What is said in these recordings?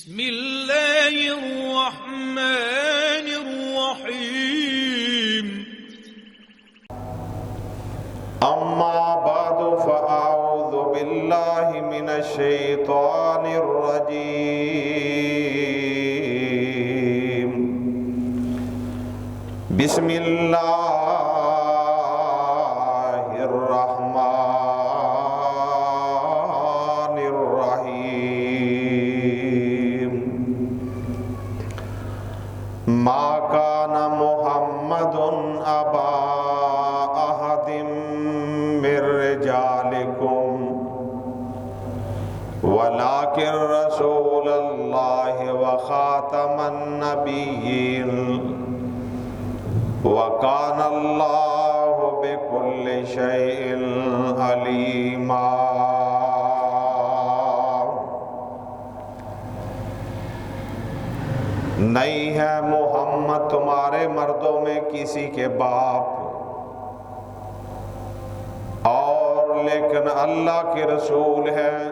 بسم الله الرحمن الرحيم. أما بعد فأعوذ بالله من الشيطان الرجيم. بسم الله الرحمن الرحيم. ما كان محمد أبا أحد من رجالكم ولكن رسول الله وخاتم النبيين وكان الله بكل شيء عليما. نہیں ہے محمد تمہارے مردوں میں کسی کے باپ، اور لیکن اللہ کے رسول ہیں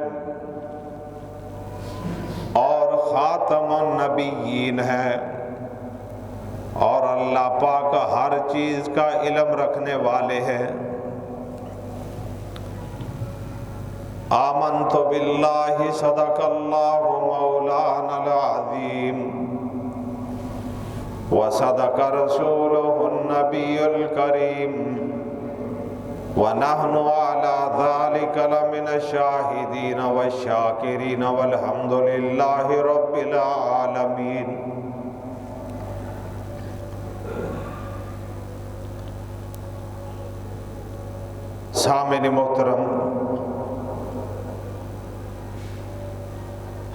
اور خاتم النبیین ہے، اور اللہ پاک ہر چیز کا علم رکھنے والے ہیں۔ آمنت باللہ صدق اللہ مولانا العظیم وصدق رسولہ النبی الکریم ونحن على ذلك لمن الشاہدین والشاکرین والحمد للہ رب العالمین۔ سامعین محترم،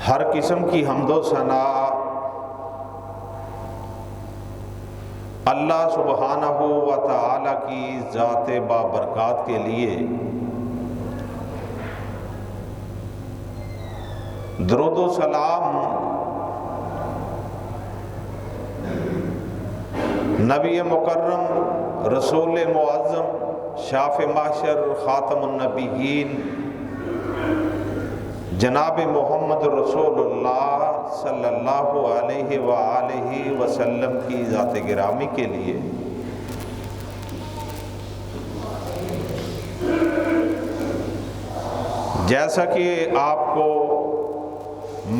ہر قسم کی حمد و ثنا اللہ سبحانہ و تعالی کی ذات بابرکات کے لیے، درود و سلام نبی مکرم رسول معظم شافع محشر خاتم النبیین جناب محمد رسول اللہ صلی اللہ علیہ وآلہ وسلم کی ذات گرامی کے لیے۔ جیسا کہ آپ کو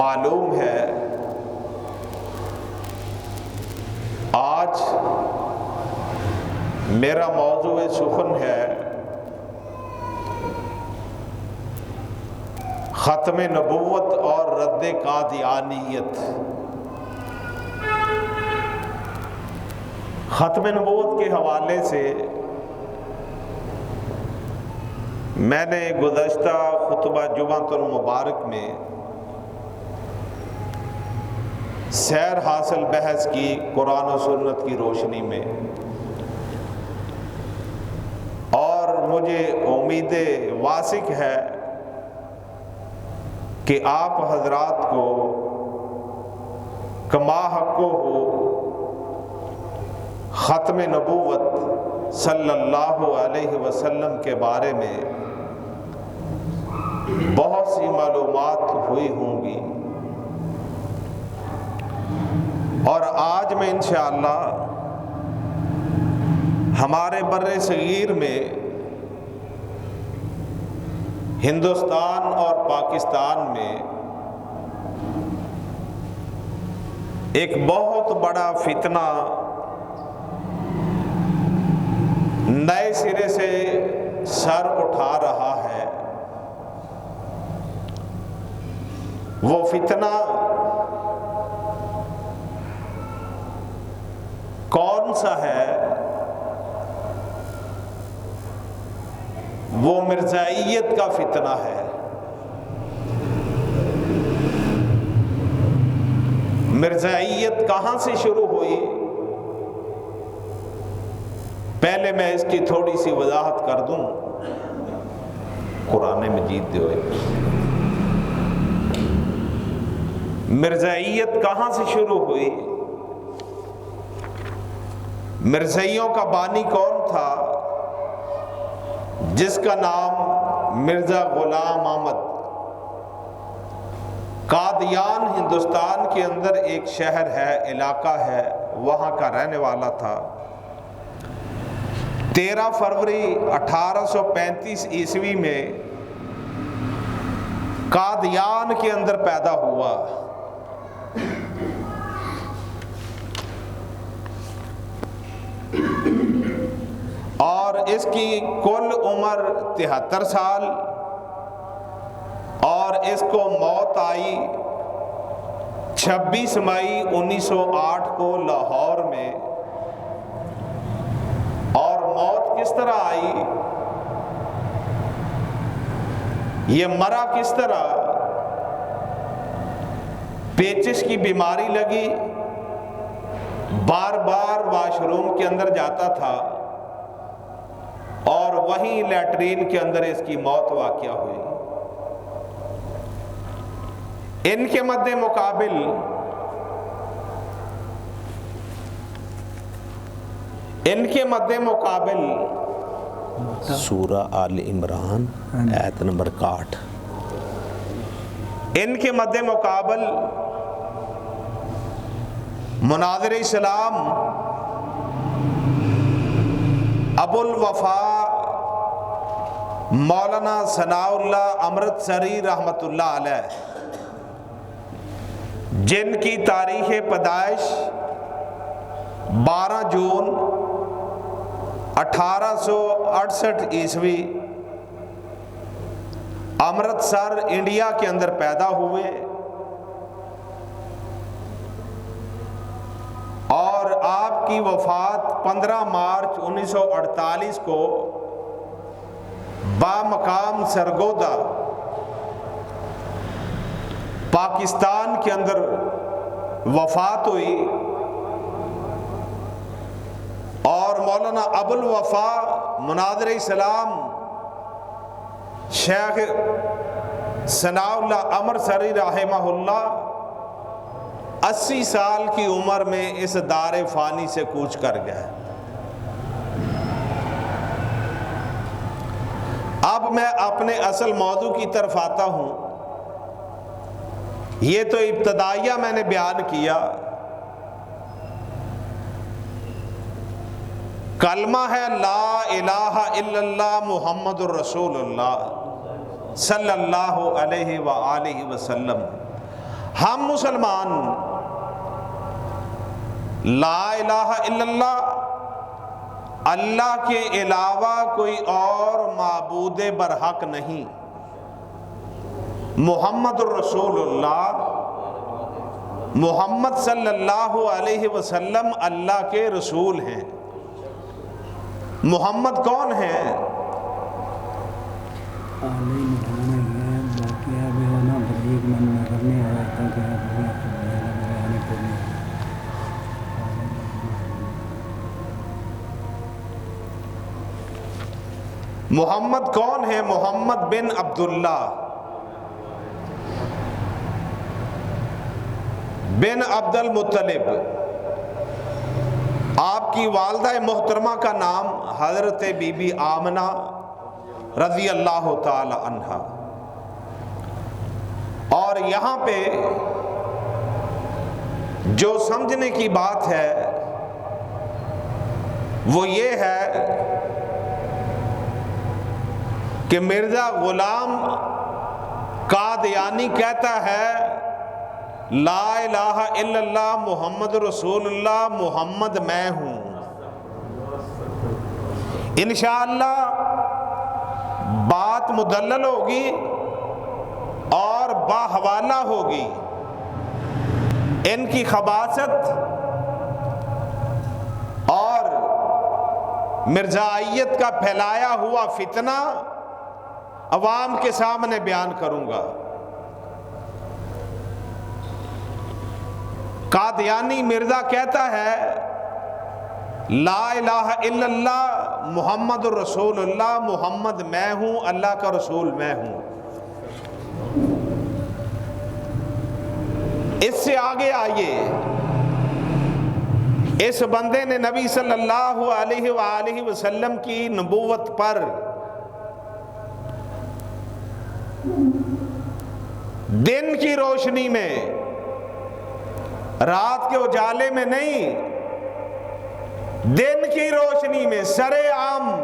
معلوم ہے، آج میرا موضوع سخن ہے ختم نبوت اور رد قادیانیت۔ ختم نبوت کے حوالے سے میں نے گزشتہ خطبہ جمعۃ المبارک میں سیر حاصل بحث کی قرآن و سنت کی روشنی میں، اور مجھے امید واثق ہے کہ آپ حضرات کو کما حقہ ختم نبوت صلی اللہ علیہ وسلم کے بارے میں بہت سی معلومات ہوئی ہوں گی، اور آج میں انشاءاللہ ہمارے بر صغیر میں ہندوستان اور پاکستان میں ایک بہت بڑا فتنہ نئے سرے سے سر اٹھا رہا ہے۔ وہ فتنہ کون سا ہے؟ وہ مرزائیت کا فتنہ ہے۔ مرزائیت کہاں سے شروع ہوئی؟ پہلے میں اس کی تھوڑی سی وضاحت کر دوں۔ قرآن مجید ہوئے مرزائیت کہاں سے شروع ہوئی؟ مرزائیوں کا بانی کون تھا؟ جس کا نام مرزا غلام احمد قادیان ہندوستان کے اندر ایک شہر ہے، علاقہ ہے، وہاں کا رہنے والا تھا۔ 13 فروری 1835 عیسوی میں قادیان کے اندر پیدا ہوا۔ اور اس کی کل عمر 73 سال، اور اس کو موت آئی 26 مئی 1908 کو لاہور میں۔ اور موت کس طرح آئی، یہ مرا کس طرح؟ پیچش کی بیماری لگی، بار بار واش روم کے اندر جاتا تھا، اور وہیں لیٹرین کے اندر اس کی موت واقع ہوئی۔ ان کے مد مقابل سورہ آل عمران آیت نمبر 61۔ ان کے مد مقابل مناظر اسلام ابو الوفا مولانا ثناء اللہ امرتسری رحمۃ اللہ علیہ، جن کی تاریخ پیدائش 12 جون 1868 عیسوی امرتسر انڈیا کے اندر پیدا ہوئے، اور آپ کی وفات 15 مارچ 1948 کو بامقام سرگودا پاکستان کے اندر وفات ہوئی۔ اور مولانا ابو الوفا مناظر اسلام شیخ ثناء اللہ امرتسری رحمہ اللہ 80 سال کی عمر میں اس دار فانی سے کوچ کر گئے۔ اب میں اپنے اصل موضوع کی طرف آتا ہوں۔ یہ تو ابتدائیہ میں نے بیان کیا، کلمہ ہے لا الہ الا اللہ محمد الرسول اللہ صلی اللہ علیہ وآلہ وسلم۔ ہم مسلمان لا الہ الا اللہ، اللہ کے علاوہ کوئی اور معبود برحق نہیں، محمد الرسول اللہ، محمد صلی اللہ علیہ وسلم اللہ کے رسول ہیں۔ محمد کون ہیں؟ محمد کون ہے؟ محمد بن عبداللہ بن عبد المطلب۔ آپ کی والدہ محترمہ کا نام حضرت بی بی آمنہ رضی اللہ تعالی عنہا۔ اور یہاں پہ جو سمجھنے کی بات ہے وہ یہ ہے کہ مرزا غلام قادیانی کہتا ہے لا الہ الا اللہ محمد رسول اللہ، محمد میں ہوں۔ انشاءاللہ بات مدلل ہوگی اور باحوالہ ہوگی۔ ان کی خباثت اور مرزائیت کا پھیلایا ہوا فتنہ عوام کے سامنے بیان کروں گا۔ قادیانی مرزا کہتا ہے لا الہ الا اللہ محمد الرسول اللہ، محمد میں ہوں، اللہ کا رسول میں ہوں۔ اس سے آگے آئیے، اس بندے نے نبی صلی اللہ علیہ وآلہ وسلم کی نبوت پر دن کی روشنی میں، رات کے اجالے میں نہیں، دن کی روشنی میں سر عام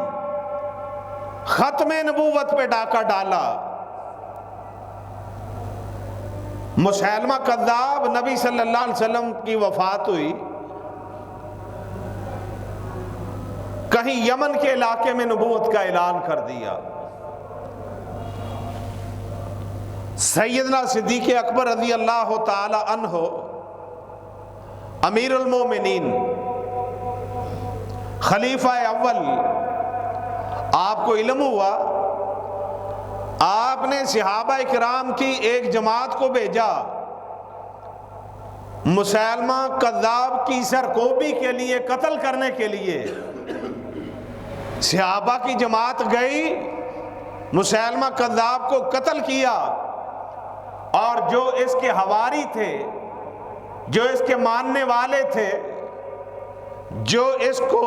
ختم نبوت پہ ڈاکہ ڈالا۔ مسیلمہ کذاب، نبی صلی اللہ علیہ وسلم کی وفات ہوئی، کہیں یمن کے علاقے میں نبوت کا اعلان کر دیا۔ سیدنا صدیق اکبر رضی اللہ تعالی عنہ امیر المومنین، خلیفہ اول، آپ کو علم ہوا، آپ نے صحابہ کرام کی ایک جماعت کو بھیجا مسیلمہ کذاب کی سرکوبی کے لیے، قتل کرنے کے لیے۔ صحابہ کی جماعت گئی، مسیلمہ کذاب کو قتل کیا، اور جو اس کے حواری تھے، جو اس کے ماننے والے تھے، جو اس کو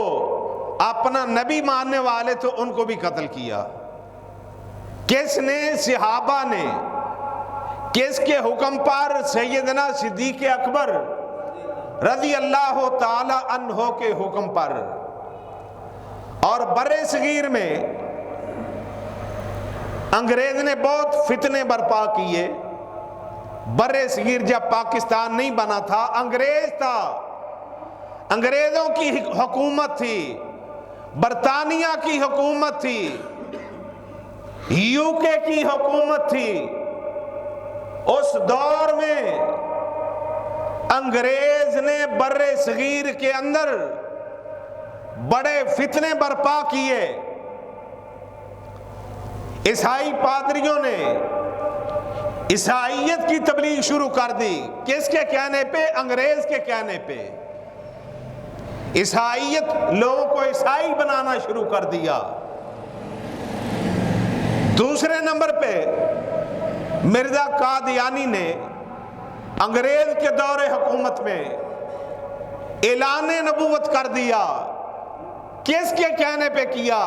اپنا نبی ماننے والے تھے، ان کو بھی قتل کیا۔ کس نے؟ صحابہ نے۔ کس کے حکم پر؟ سیدنا صدیق اکبر رضی اللہ تعالی عنہ کے حکم پر۔ اور بر صغیر میں انگریز نے بہت فتنے برپا کیے۔ بر صغیر جب پاکستان نہیں بنا تھا، انگریز تھا، انگریزوں کی حکومت تھی، برطانیہ کی حکومت تھی، یو کے کی حکومت تھی۔ اس دور میں انگریز نے بر صغیر کے اندر بڑے فتنے برپا کیے۔ عیسائی پادریوں نے عیسائیت کی تبلیغ شروع کر دی۔ کس کے کہنے پہ؟ انگریز کے کہنے پہ۔ عیسائیت، لوگوں کو عیسائی بنانا شروع کر دیا۔ دوسرے نمبر پہ مرزا قادیانی نے انگریز کے دور حکومت میں اعلان نبوت کر دیا۔ کس کے کہنے پہ کیا؟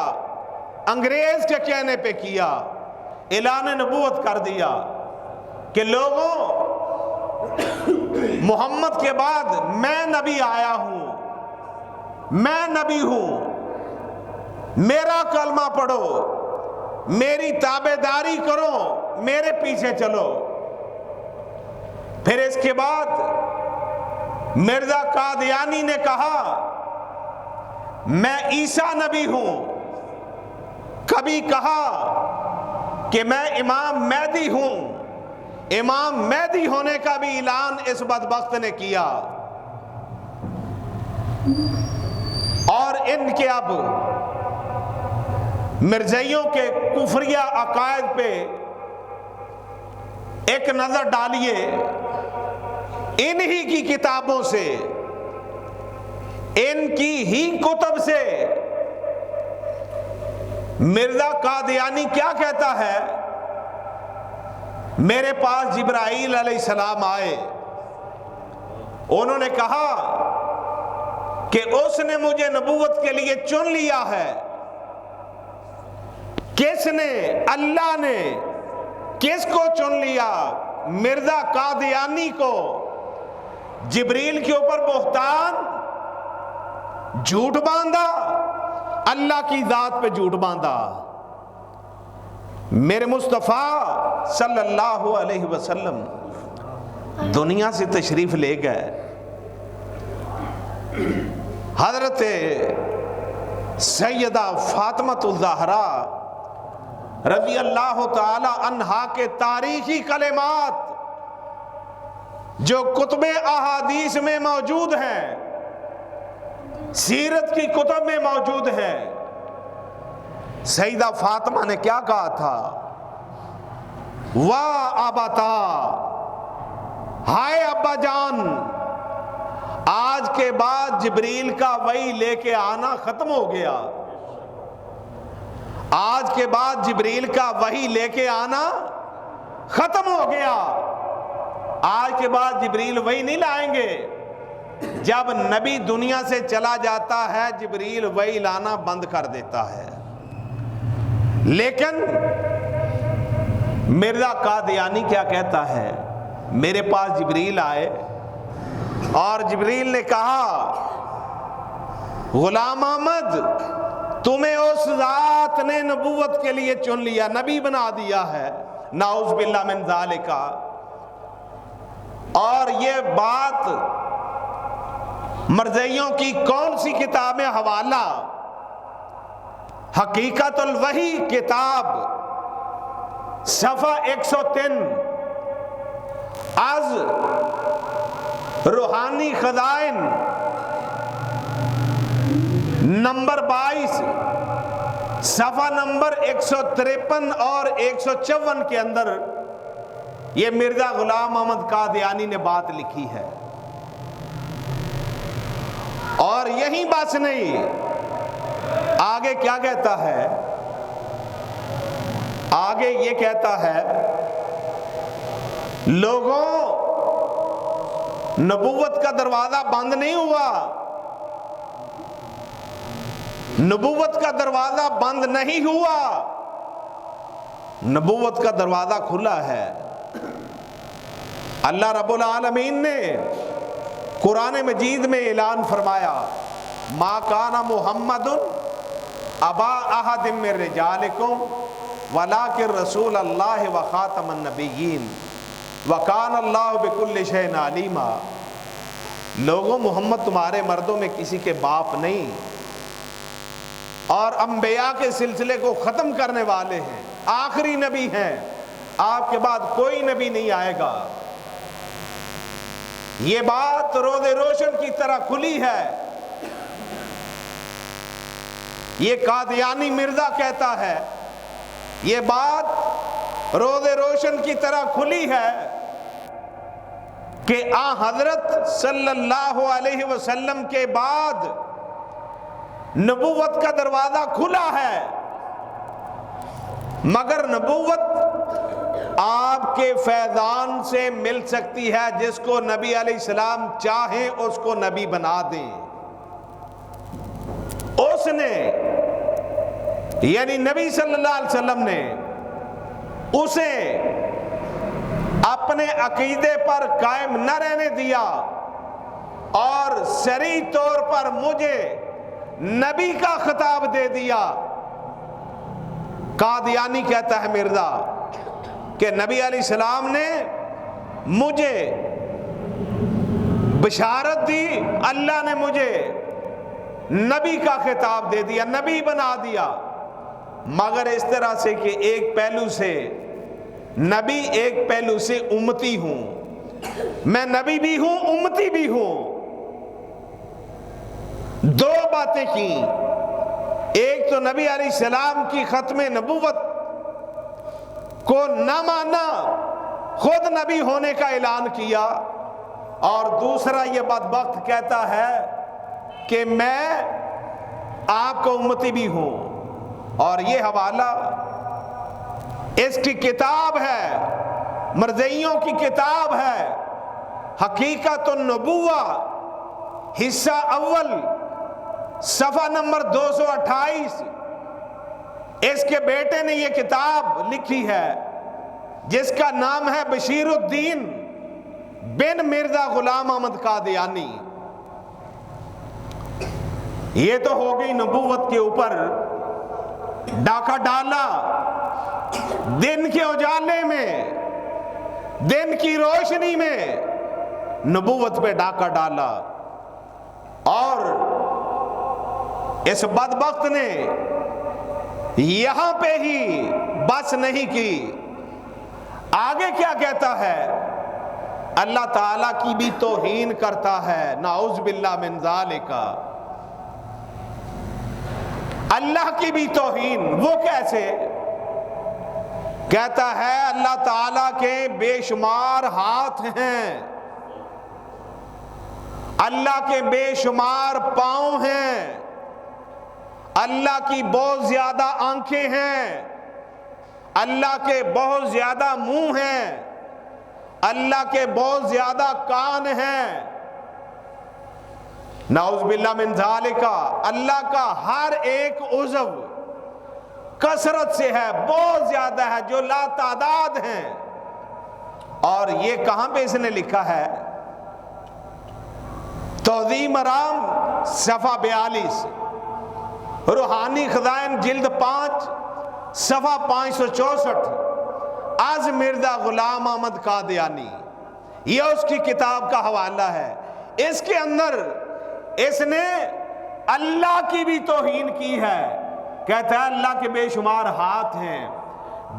انگریز کے کہنے پہ کیا۔ اعلان نبوت کر دیا کہ لوگوں، محمد کے بعد میں نبی آیا ہوں، میں نبی ہوں، میرا کلمہ پڑھو، میری تابعداری کرو، میرے پیچھے چلو۔ پھر اس کے بعد مرزا قادیانی نے کہا میں عیسیٰ نبی ہوں، کبھی کہا کہ میں امام مہدی ہوں، امام مہدی ہونے کا بھی اعلان اس بدبخت نے کیا۔ اور ان کے اب مرزائیوں کے کفریہ عقائد پہ ایک نظر ڈالیے۔ انہی کی کتابوں سے، ان کی ہی کتب سے مرزا قادیانی کیا کہتا ہے؟ میرے پاس جبرائیل علیہ السلام آئے، انہوں نے کہا کہ اس نے مجھے نبوت کے لیے چن لیا ہے۔ کس نے؟ اللہ نے۔ کس کو چن لیا؟ مرزا قادیانی کو۔ جبریل کے اوپر بہتان، جھوٹ باندھا، اللہ کی ذات پہ جھوٹ باندھا۔ میرے مصطفیٰ صلی اللہ علیہ وسلم دنیا سے تشریف لے گئے۔ حضرت سیدہ فاطمہ الزہرا رضی اللہ تعالی عنہا کے تاریخی کلمات جو کتب احادیث میں موجود ہیں، سیرت کی کتب میں موجود ہیں، سیدہ فاطمہ نے کیا کہا تھا؟ واہ ابتا، ہائے ابا جان، آج کے بعد جبریل کا وحی لے کے آنا ختم ہو گیا۔ آج کے بعد جبریل کا وحی لے کے آنا ختم ہو گیا۔ آج کے بعد جبریل وحی نہیں لائیں گے۔ جب نبی دنیا سے چلا جاتا ہے، جبریل وحی لانا بند کر دیتا ہے۔ لیکن مرزا قادیانی کیا کہتا ہے؟ میرے پاس جبریل آئے اور جبریل نے کہا غلام احمد تمہیں اس ذات نے نبوت کے لیے چن لیا، نبی بنا دیا ہے، نعوذ باللہ من ذالک۔ اور یہ بات مرزائیوں کی کون سی کتاب میں حوالہ؟ حقیقت الوحی کتاب، صفحہ 103، از روحانی خزائن نمبر 22، صفحہ نمبر 153 اور 154 کے اندر یہ مرزا غلام احمد قادیانی نے بات لکھی ہے۔ اور یہی بات نہیں، آگے کیا کہتا ہے؟ آگے یہ کہتا ہے لوگوں نبوت کا دروازہ بند نہیں ہوا، نبوت کا دروازہ بند نہیں ہوا، نبوت کا دروازہ کھلا ہے۔ اللہ رب العالمین نے قرآن مجید میں اعلان فرمایا ما کان محمد ابا احد من رجالکم ولکن رسول اللہ وخاتم النبیین وکان اللہ بکل شیء علیما۔ لوگوں محمد تمہارے مردوں میں کسی کے باپ نہیں اور انبیاء کے سلسلے کو ختم کرنے والے ہیں، آخری نبی ہیں، آپ کے بعد کوئی نبی نہیں آئے گا۔ یہ بات روز روشن کی طرح کھلی ہے۔ یہ قادیانی مرزا کہتا ہے، یہ بات روز روشن کی طرح کھلی ہے کہ حضرت صلی اللہ علیہ وسلم کے بعد نبوت کا دروازہ کھلا ہے، مگر نبوت آپ کے فیضان سے مل سکتی ہے، جس کو نبی علیہ السلام چاہیں اس کو نبی بنا دیں۔ اس نے یعنی نبی صلی اللہ علیہ وسلم نے اسے اپنے عقیدے پر قائم نہ رہنے دیا اور صریح طور پر مجھے نبی کا خطاب دے دیا۔ قادیانی کہتا ہے مرزا کہ نبی علیہ السلام نے مجھے بشارت دی، اللہ نے مجھے نبی کا خطاب دے دیا، نبی بنا دیا، مگر اس طرح سے کہ ایک پہلو سے نبی، ایک پہلو سے امتی ہوں، میں نبی بھی ہوں امتی بھی ہوں۔ دو باتیں کی، ایک تو نبی علیہ السلام کی ختم نبوت کو نہ مانا، خود نبی ہونے کا اعلان کیا، اور دوسرا یہ بدبخت کہتا ہے کہ میں آپ کو امتی بھی ہوں۔ اور یہ حوالہ اس کی کتاب ہے، مرزائیوں کی کتاب ہے، حقیقت النبوہ، حصہ اول، صفحہ نمبر 228۔ اس کے بیٹے نے یہ کتاب لکھی ہے جس کا نام ہے بشیر الدین بن مرزا غلام احمد قادیانی۔ یہ تو ہو گئی نبوت کے اوپر ڈاکہ ڈالا، دن کے اجالے میں، دن کی روشنی میں نبوت پہ ڈاکہ ڈالا، اور اس بدبخت نے یہاں پہ ہی بس نہیں کی، آگے کیا کہتا ہے؟ اللہ تعالیٰ کی بھی توہین کرتا ہے، نعوذ باللہ من ذالک۔ اللہ کی بھی توہین، وہ کیسے؟ کہتا ہے اللہ تعالیٰ کے بے شمار ہاتھ ہیں، اللہ کے بے شمار پاؤں ہیں، اللہ کی بہت زیادہ آنکھیں ہیں، اللہ کے بہت زیادہ منہ ہیں، اللہ کے بہت زیادہ کان ہیں، نعوذ باللہ من ذالک۔ اللہ کا ہر ایک عضو کثرت سے ہے، بہت زیادہ ہے، جو لا تعداد ہیں۔ اور یہ کہاں پہ اس نے لکھا ہے؟ توضیح مرام صفحہ 42، روحانی خزائن جلد 5 صفحہ 564، از مرزا غلام احمد قادیانی، یہ اس کی کتاب کا حوالہ ہے۔ اس کے اندر اس نے اللہ کی بھی توہین کی ہے، کہتا ہے اللہ کے بے شمار ہاتھ ہیں،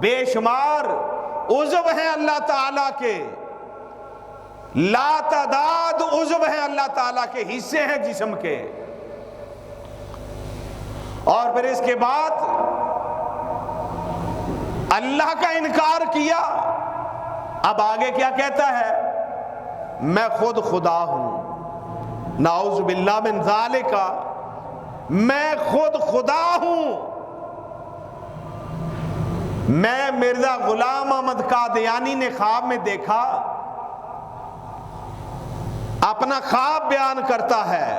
بے شمار عضو ہیں اللہ تعالیٰ کے، لا تعداد عضو ہیں اللہ تعالیٰ کے، حصے ہیں جسم کے۔ اور پھر اس کے بعد اللہ کا انکار کیا۔ اب آگے کیا کہتا ہے؟ میں خود خدا ہوں، نعوذ باللہ من ذالک، میں خود خدا ہوں۔ میں مرزا غلام احمد قادیانی نے خواب میں دیکھا، اپنا خواب بیان کرتا ہے،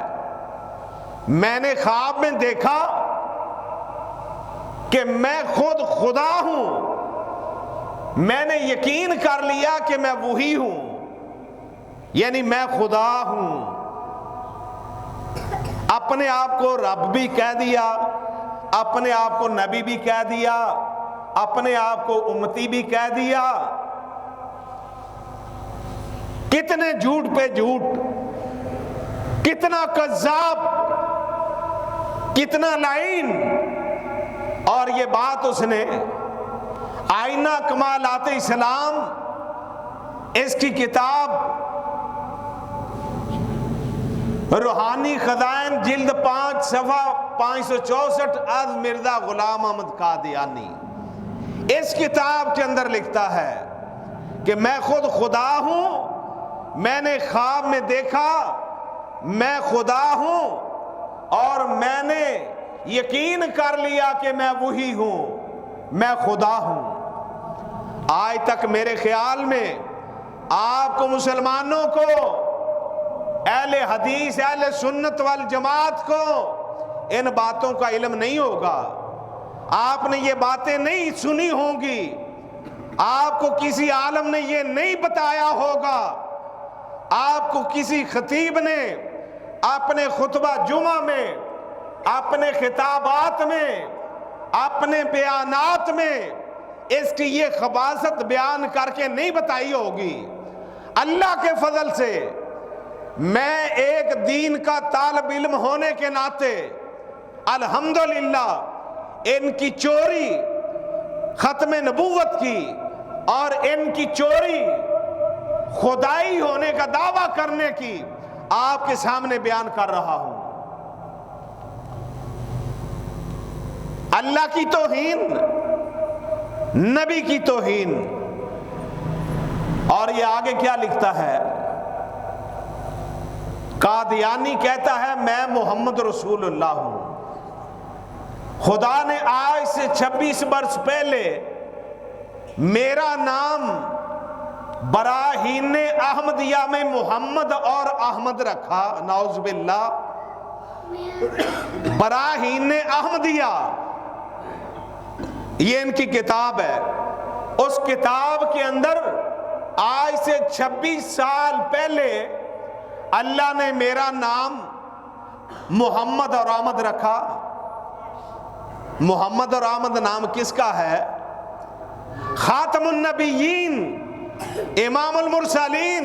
میں نے خواب میں دیکھا کہ میں خود خدا ہوں، میں نے یقین کر لیا کہ میں وہی ہوں، یعنی میں خدا ہوں۔ اپنے آپ کو رب بھی کہہ دیا، اپنے آپ کو نبی بھی کہہ دیا، اپنے آپ کو امتی بھی کہہ دیا۔ کتنے جھوٹ پہ جھوٹ، کتنا کذاب، کتنا لعین۔ اور یہ بات اس نے آئینہ کمالات اسلام، اس کی کتاب روحانی خزائن جلد 5 صفحہ 564، از مرزا غلام احمد قادیانی، اس کتاب کے اندر لکھتا ہے کہ میں خود خدا ہوں، میں نے خواب میں دیکھا میں خدا ہوں، اور میں نے یقین کر لیا کہ میں وہی ہوں، میں خدا ہوں۔ آج تک میرے خیال میں آپ کو مسلمانوں کو، اہل حدیث اہل سنت والجماعت کو ان باتوں کا علم نہیں ہوگا، آپ نے یہ باتیں نہیں سنی ہوں گی، آپ کو کسی عالم نے یہ نہیں بتایا ہوگا، آپ کو کسی خطیب نے اپنے خطبہ جمعہ میں، اپنے خطابات میں، اپنے بیانات میں اس کی یہ خباثت بیان کر کے نہیں بتائی ہوگی۔ اللہ کے فضل سے میں ایک دین کا طالب علم ہونے کے ناطے الحمدللہ ان کی چوری ختم نبوت کی اور ان کی چوری خدائی ہونے کا دعویٰ کرنے کی آپ کے سامنے بیان کر رہا ہوں۔ اللہ کی توہین، نبی کی توہین۔ اور یہ آگے کیا لکھتا ہے؟ قادیانی کہتا ہے میں محمد رسول اللہ ہوں، خدا نے آج سے 26 برس پہلے میرا نام براہین احمدیہ میں محمد اور احمد رکھا، نعوذ باللہ۔ براہین احمدیہ یہ ان کی کتاب ہے، اس کتاب کے اندر آج سے 26 سال پہلے اللہ نے میرا نام محمد اور احمد رکھا۔ محمد اور احمد نام کس کا ہے؟ خاتم النبیین، امام المرسلین،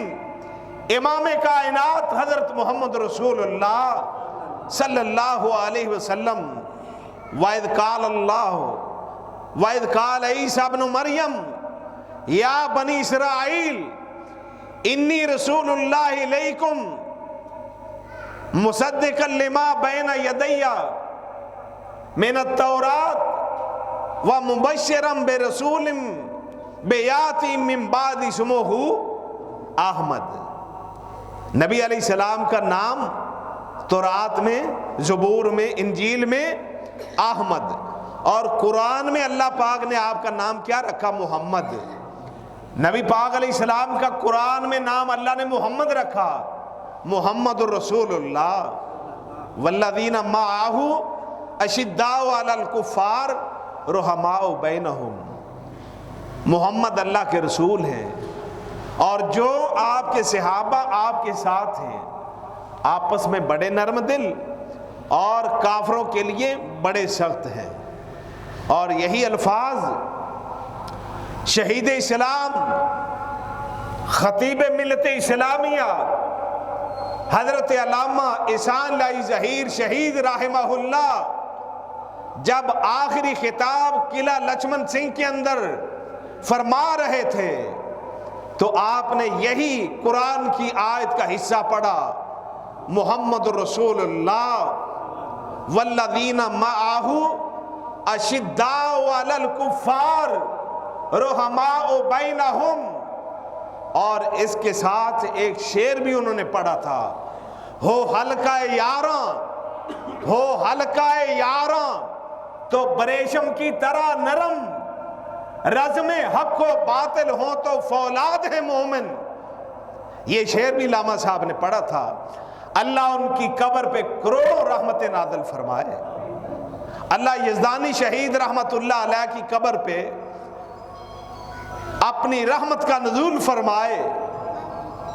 امام کائنات حضرت محمد رسول اللہ صلی اللہ علیہ وسلم۔ وَإِذْ قَالَ اللَّهُ وَإِذْ قَالَ عِيسَى ابْنُ مَرْيَمَ يَا بَنِي إِسْرَائِيلَ إِنِّي رَسُولُ اللَّهِ إِلَيْكُمْ مُصَدِّقًا لِمَا بَيْنَ يَدَيَّ مِنَ التَّوْرَاةِ وَمُبَشِّرًا بِرَسُولٍ بِيَأْتِي مِن بَعْدِي اسْمُهُ احمد۔ نبی علیہ السلام کا نام تورات میں، زبور میں، انجیل میں احمد، اور قرآن میں اللہ پاک نے آپ کا نام کیا رکھا؟ محمد۔ نبی پاک علیہ السلام کا قرآن میں نام اللہ نے محمد رکھا، محمد الرسول اللہ۔ والذین معہ اشداء علی الکفار رحماء بینہم، محمد اللہ کے رسول ہیں، اور جو آپ کے صحابہ آپ کے ساتھ ہیں آپس میں بڑے نرم دل اور کافروں کے لیے بڑے سخت ہیں۔ اور یہی الفاظ شہید اسلام، خطیب ملت اسلامیہ حضرت علامہ احسان لائی ظہیر شہید رحمہ اللہ جب آخری خطاب قلعہ لچمن سنگھ کے اندر فرما رہے تھے تو آپ نے یہی قرآن کی آیت کا حصہ پڑھا، محمد رسول اللہ والذین معہ اشداء علی الکفار رحماء بینہم، اور اس کے ساتھ ایک شعر بھی انہوں نے پڑھا تھا، ہو حلقہ یاراں، ہو حلقہ یاراں تو بریشم کی طرح نرم، رزم حق و باطل ہوں تو فولاد ہے مومن۔ یہ شعر بھی علامہ صاحب نے پڑھا تھا۔ اللہ ان کی قبر پہ کروڑوں رحمت نازل فرمائے۔ اللہ یزدانی شہید رحمت اللہ علیہ کی قبر پہ اپنی رحمت کا نزول فرمائے۔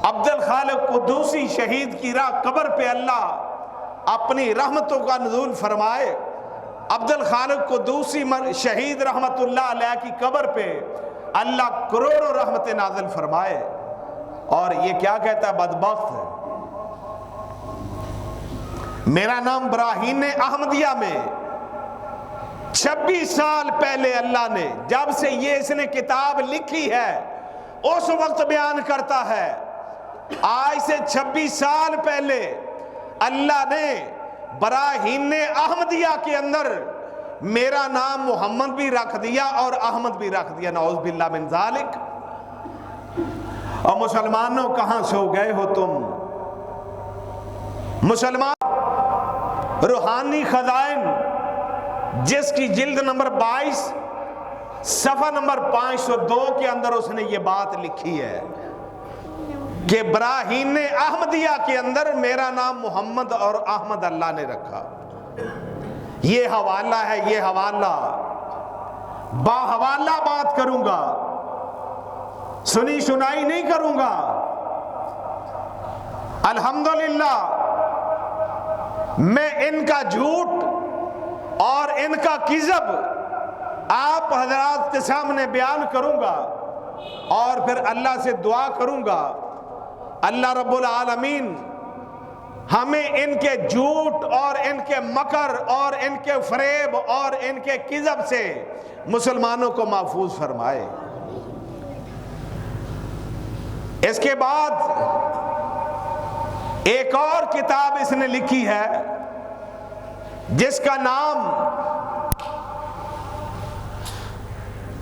عبد الخالق قدوسی شہید کی راہ قبر پہ اللہ اپنی رحمتوں کا نزول فرمائے۔ عبد الخالق قدوسی شہید رحمت اللہ علیہ کی قبر پہ اللہ کروڑوں رحمت نازل فرمائے۔ اور یہ کیا کہتا ہے بدبخت ہے، میرا نام براہین احمدیہ میں 26 سال پہلے اللہ نے جب سے یہ اس نے کتاب لکھی ہے اس وقت بیان کرتا ہے، آج سے 26 سال پہلے اللہ نے براہین احمدیہ کے اندر میرا نام محمد بھی رکھ دیا اور احمد بھی رکھ دیا، نعوذ باللہ من ذالک۔ اور مسلمانوں کہاں سو گئے ہو تم؟ مسلمان روحانی خزائن جس کی جلد نمبر 22 صفحہ نمبر 502 کے اندر اس نے یہ بات لکھی ہے کہ براہین احمدیہ کے اندر میرا نام محمد اور احمد اللہ نے رکھا۔ یہ حوالہ ہے، یہ حوالہ باحوالہ بات کروں گا، سنی سنائی نہیں کروں گا۔ الحمدللہ میں ان کا جھوٹ اور ان کا کذب آپ حضرات کے سامنے بیان کروں گا اور پھر اللہ سے دعا کروں گا اللہ رب العالمین ہمیں ان کے جھوٹ اور ان کے مکر اور ان کے فریب اور ان کے کذب سے مسلمانوں کو محفوظ فرمائے۔ اس کے بعد ایک اور کتاب اس نے لکھی ہے جس کا نام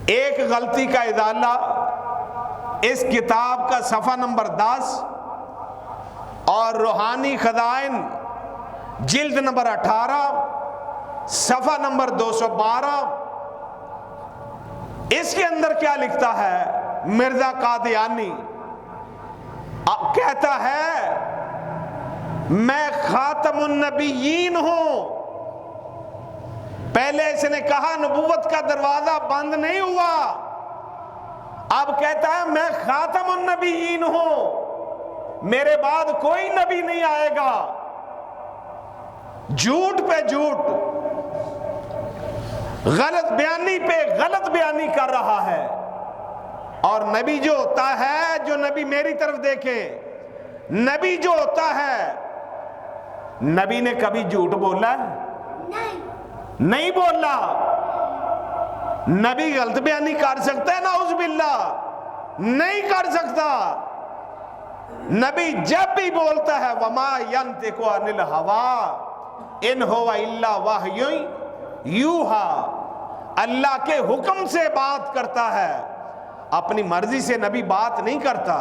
ایک غلطی کا ازالہ، اس کتاب کا صفحہ نمبر 10 اور روحانی خزائن جلد نمبر 18 صفحہ نمبر 212، اس کے اندر کیا لکھتا ہے؟ مرزا قادیانی کہتا ہے میں خاتم النبیین ہوں۔ پہلے اس نے کہا نبوت کا دروازہ بند نہیں ہوا، اب کہتا ہے میں خاتم النبیین ہوں، میرے بعد کوئی نبی نہیں آئے گا۔ جھوٹ پہ جھوٹ، غلط بیانی پہ غلط بیانی کر رہا ہے۔ اور نبی جو ہوتا ہے، جو نبی میری طرف دیکھے، نبی جو ہوتا ہے، نبی نے کبھی جھوٹ بولا؟ نہیں بولا۔ نبی غلط بیانی کر سکتا ہے؟ نعوذ باللہ نہیں کر سکتا۔ نبی جب بھی بولتا ہے وما ينطق عن الهوى ان هو الا وحی یوحی، اللہ کے حکم سے بات کرتا ہے، اپنی مرضی سے نبی بات نہیں کرتا۔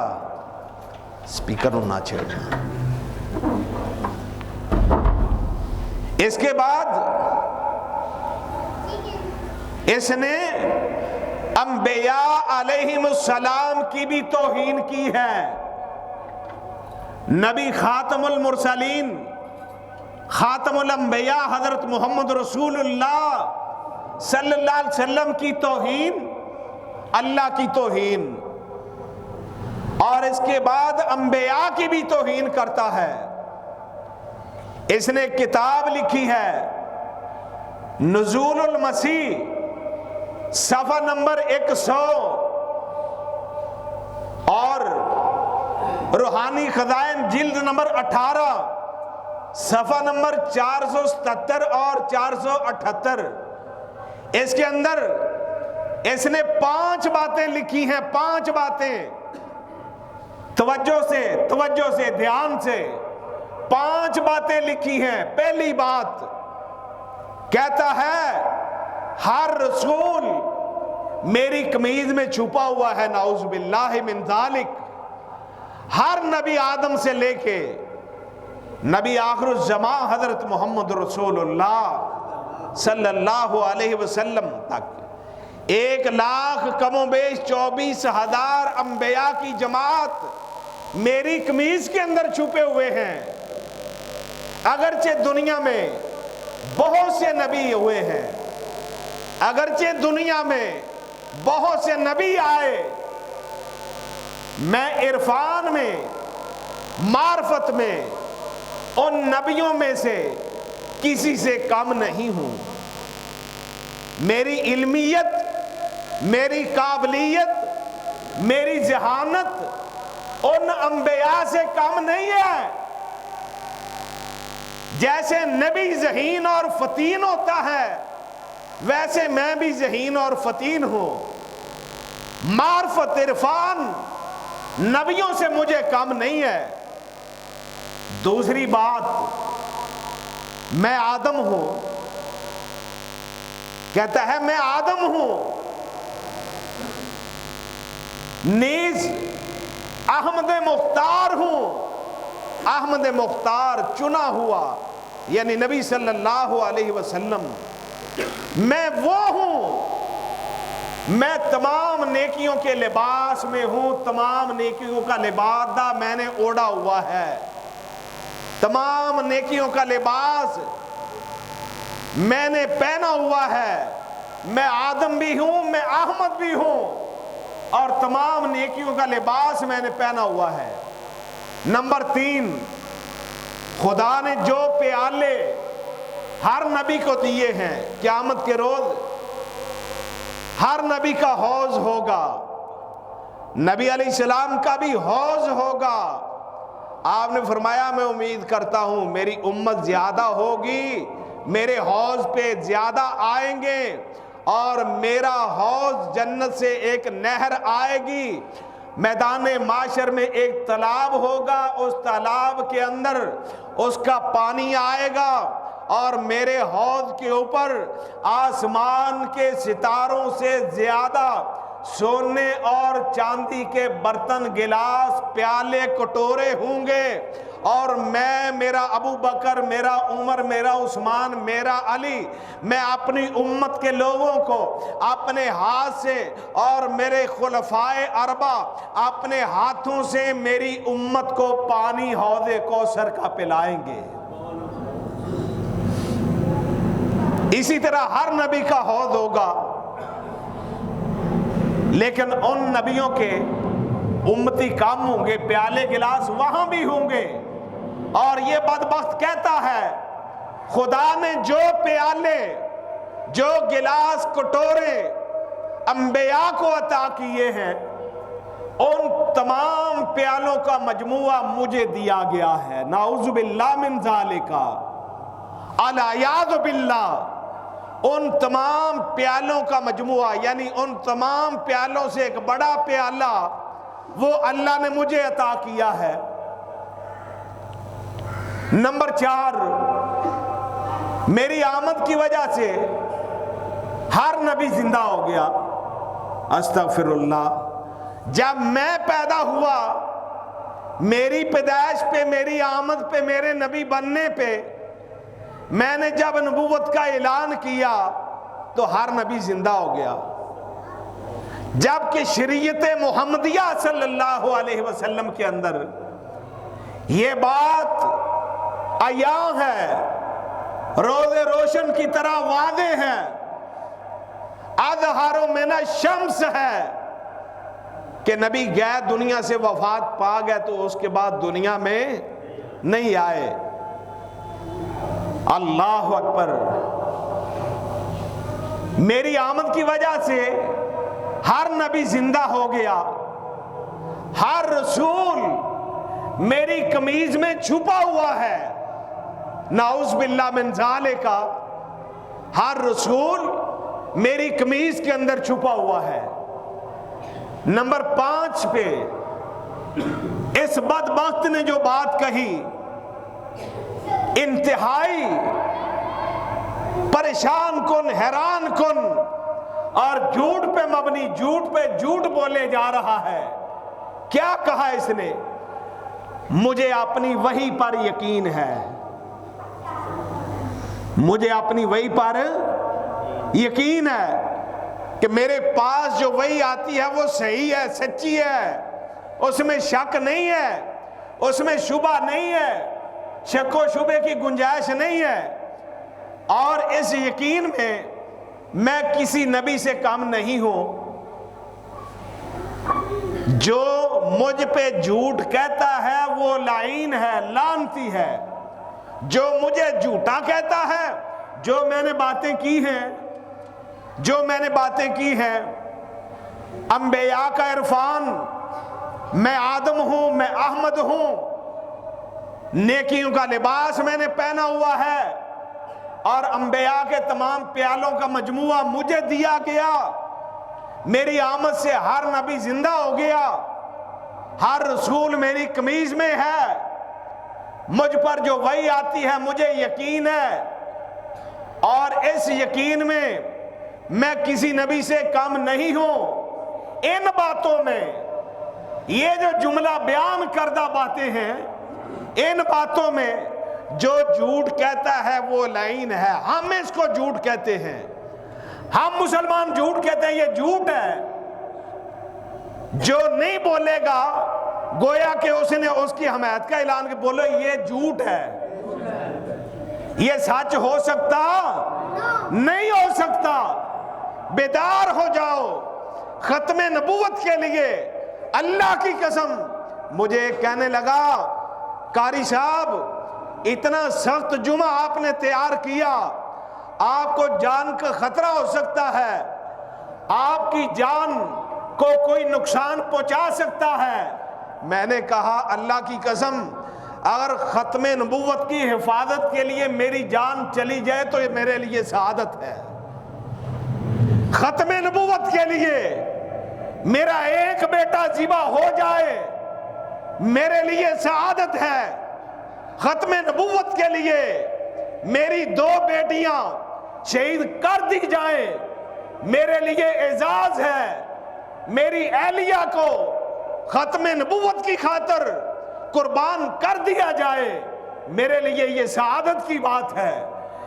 سپیکر نہ چھیڑنا۔ اس کے بعد اس نے انبیاء علیہم السلام کی بھی توہین کی ہے۔ نبی خاتم المرسلین، خاتم الانبیاء حضرت محمد رسول اللہ صلی اللہ علیہ وسلم کی توہین، اللہ کی توہین، اور اس کے بعد انبیاء کی بھی توہین کرتا ہے۔ اس نے کتاب لکھی ہے نزول المسیح، صفحہ نمبر 100، اور روحانی خزائن جلد نمبر 18، صفحہ نمبر 477 اور 478۔ اس کے اندر اس نے 5 باتیں لکھی ہیں، 5 باتیں، توجہ سے دھیان سے 5 باتیں لکھی ہیں۔ پہلی بات کہتا ہے ہر رسول میری قمیض میں چھپا ہوا ہے، نعوذ باللہ من ذالک۔ ہر نبی آدم سے لے کے نبی آخر الزمان حضرت محمد رسول اللہ صلی اللہ علیہ وسلم تک 1,00,000 کم و بیش 24,000 انبیاء کی جماعت میری قمیض کے اندر چھپے ہوئے ہیں۔ اگرچہ دنیا میں بہت سے نبی ہوئے ہیں، اگرچہ دنیا میں بہت سے نبی آئے، میں عرفان میں، معرفت میں ان نبیوں میں سے کسی سے کم نہیں ہوں۔ میری علمیت، میری قابلیت، میری ذہانت ان انبیاء سے کم نہیں ہے۔ جیسے نبی ذہین اور فتین ہوتا ہے، ویسے میں بھی ذہین اور فتین ہوں۔ معرفت، عرفان نبیوں سے مجھے کم نہیں ہے۔ دوسری بات، میں آدم ہوں، کہتا ہے میں آدم ہوں، نیز احمد مختار ہوں۔ احمد مختار چنا ہوا، یعنی نبی صلی اللہ علیہ وسلم، میں وہ ہوں، میں تمام نیکیوں کے لباس میں ہوں، تمام نیکیوں کا لباس میں نے اوڑھا ہوا ہے، تمام نیکیوں کا لباس میں نے پہنا ہوا ہے۔ میں آدم بھی ہوں، میں احمد بھی ہوں، اور تمام نیکیوں کا لباس میں نے پہنا ہوا ہے۔ نمبر 3، خدا نے جو پیالے ہر نبی کو دیے ہیں، قیامت کے روز ہر نبی کا حوض ہوگا، نبی علیہ السلام کا بھی حوض ہوگا۔ آپ نے فرمایا میں امید کرتا ہوں میری امت زیادہ ہوگی، میرے حوض پہ زیادہ آئیں گے، اور میرا حوض جنت سے ایک نہر آئے گی، میدان معاشر میں ایک تالاب ہوگا، اس تالاب کے اندر اس کا پانی آئے گا، اور میرے حوض کے اوپر آسمان کے ستاروں سے زیادہ سونے اور چاندی کے برتن، گلاس، پیالے، کٹورے ہوں گے، اور میں، میرا ابو بکر، میرا عمر، میرا عثمان، میرا علی، میں اپنی امت کے لوگوں کو اپنے ہاتھ سے، اور میرے خلفائے اربع اپنے ہاتھوں سے میری امت کو پانی حوض کوثر کا پلائیں گے۔ اسی طرح ہر نبی کا حوض ہوگا، لیکن ان نبیوں کے امتی کم ہوں گے، پیالے گلاس وہاں بھی ہوں گے۔ اور یہ بدبخت کہتا ہے خدا نے جو پیالے، جو گلاس، کٹورے انبیاء کو عطا کیے ہیں، ان تمام پیالوں کا مجموعہ مجھے دیا گیا ہے، نعوذ باللہ من ذالک، العیاذ باللہ۔ ان تمام پیالوں کا مجموعہ، یعنی ان تمام پیالوں سے ایک بڑا پیالہ وہ اللہ نے مجھے عطا کیا ہے۔ نمبر 4، میری آمد کی وجہ سے ہر نبی زندہ ہو گیا۔ استغفر اللہ، جب میں پیدا ہوا، میری پیدائش پہ، میری آمد پہ، میرے نبی بننے پہ، میں نے جب نبوت کا اعلان کیا تو ہر نبی زندہ ہو گیا، جبکہ شریعت محمدیہ صلی اللہ علیہ وسلم کے اندر یہ بات عیاں ہے، روز روشن کی طرح واضح ہے اظہر من الشمس ہے کہ نبی گئے دنیا سے وفات پا گئے تو اس کے بعد دنیا میں نہیں آئے. اللہ اکبر. میری آمد کی وجہ سے ہر نبی زندہ ہو گیا، ہر رسول میری قمیض میں چھپا ہوا ہے. نعوذ باللہ من ذالک. ہر رسول میری قمیض کے اندر چھپا ہوا ہے. نمبر 5 پہ اس بدبخت نے جو بات کہی، انتہائی پریشان کن، حیران کن اور جھوٹ پہ مبنی، جھوٹ پہ جھوٹ بولے جا رہا ہے. کیا کہا اس نے؟ مجھے اپنی وحی پر یقین ہے، مجھے اپنی وحی پر یقین ہے کہ میرے پاس جو وحی آتی ہے وہ صحیح ہے، سچی ہے، اس میں شک نہیں ہے، اس میں شبہ نہیں ہے، شک و شبے کی گنجائش نہیں ہے. اور اس یقین میں کسی نبی سے کم نہیں ہوں. جو مجھ پہ جھوٹ کہتا ہے وہ لعین ہے، لعنتی ہے. جو مجھے جھوٹا کہتا ہے، جو میں نے باتیں کی ہیں، انبیاء کا عرفان، میں آدم ہوں، میں احمد ہوں، نیکیوں کا لباس میں نے پہنا ہوا ہے اور انبیاء کے تمام پیالوں کا مجموعہ مجھے دیا گیا. میری آمد سے ہر نبی زندہ ہو گیا، ہر رسول میری قمیض میں ہے. مجھ پر جو وحی آتی ہے مجھے یقین ہے، اور اس یقین میں کسی نبی سے کم نہیں ہوں. ان باتوں میں یہ جو جملہ بیان کردہ باتیں ہیں، ان باتوں میں جو جھوٹ کہتا ہے وہ لعین ہے. ہم اس کو جھوٹ کہتے ہیں، ہم مسلمان جھوٹ کہتے ہیں، یہ جھوٹ ہے. جو نہیں بولے گا گویا کہ اس نے اس کی حمایت کا اعلان کہ بولو یہ جھوٹ ہے. یہ سچ ہو سکتا نہیں ہو سکتا. بیدار ہو جاؤ. ختم نبوت کے لیے اللہ کی قسم مجھے کہنے لگا، قاری صاحب اتنا سخت جمعہ آپ نے تیار کیا، آپ کو جان کا خطرہ ہو سکتا ہے، آپ کی جان کو کوئی نقصان پہنچا سکتا ہے. میں نے کہا اللہ کی قسم اگر ختم نبوت کی حفاظت کے لیے میری جان چلی جائے تو یہ میرے لیے سعادت ہے. ختم نبوت کے لیے میرا ایک بیٹا ذبح ہو جائے میرے لیے سعادت ہے. ختم نبوت کے لیے میری 2 بیٹیاں شہید کر دی جائیں میرے لیے اعزاز ہے. میری اہلیہ کو ختم نبوت کی خاطر قربان کر دیا جائے میرے لیے یہ سعادت کی بات ہے.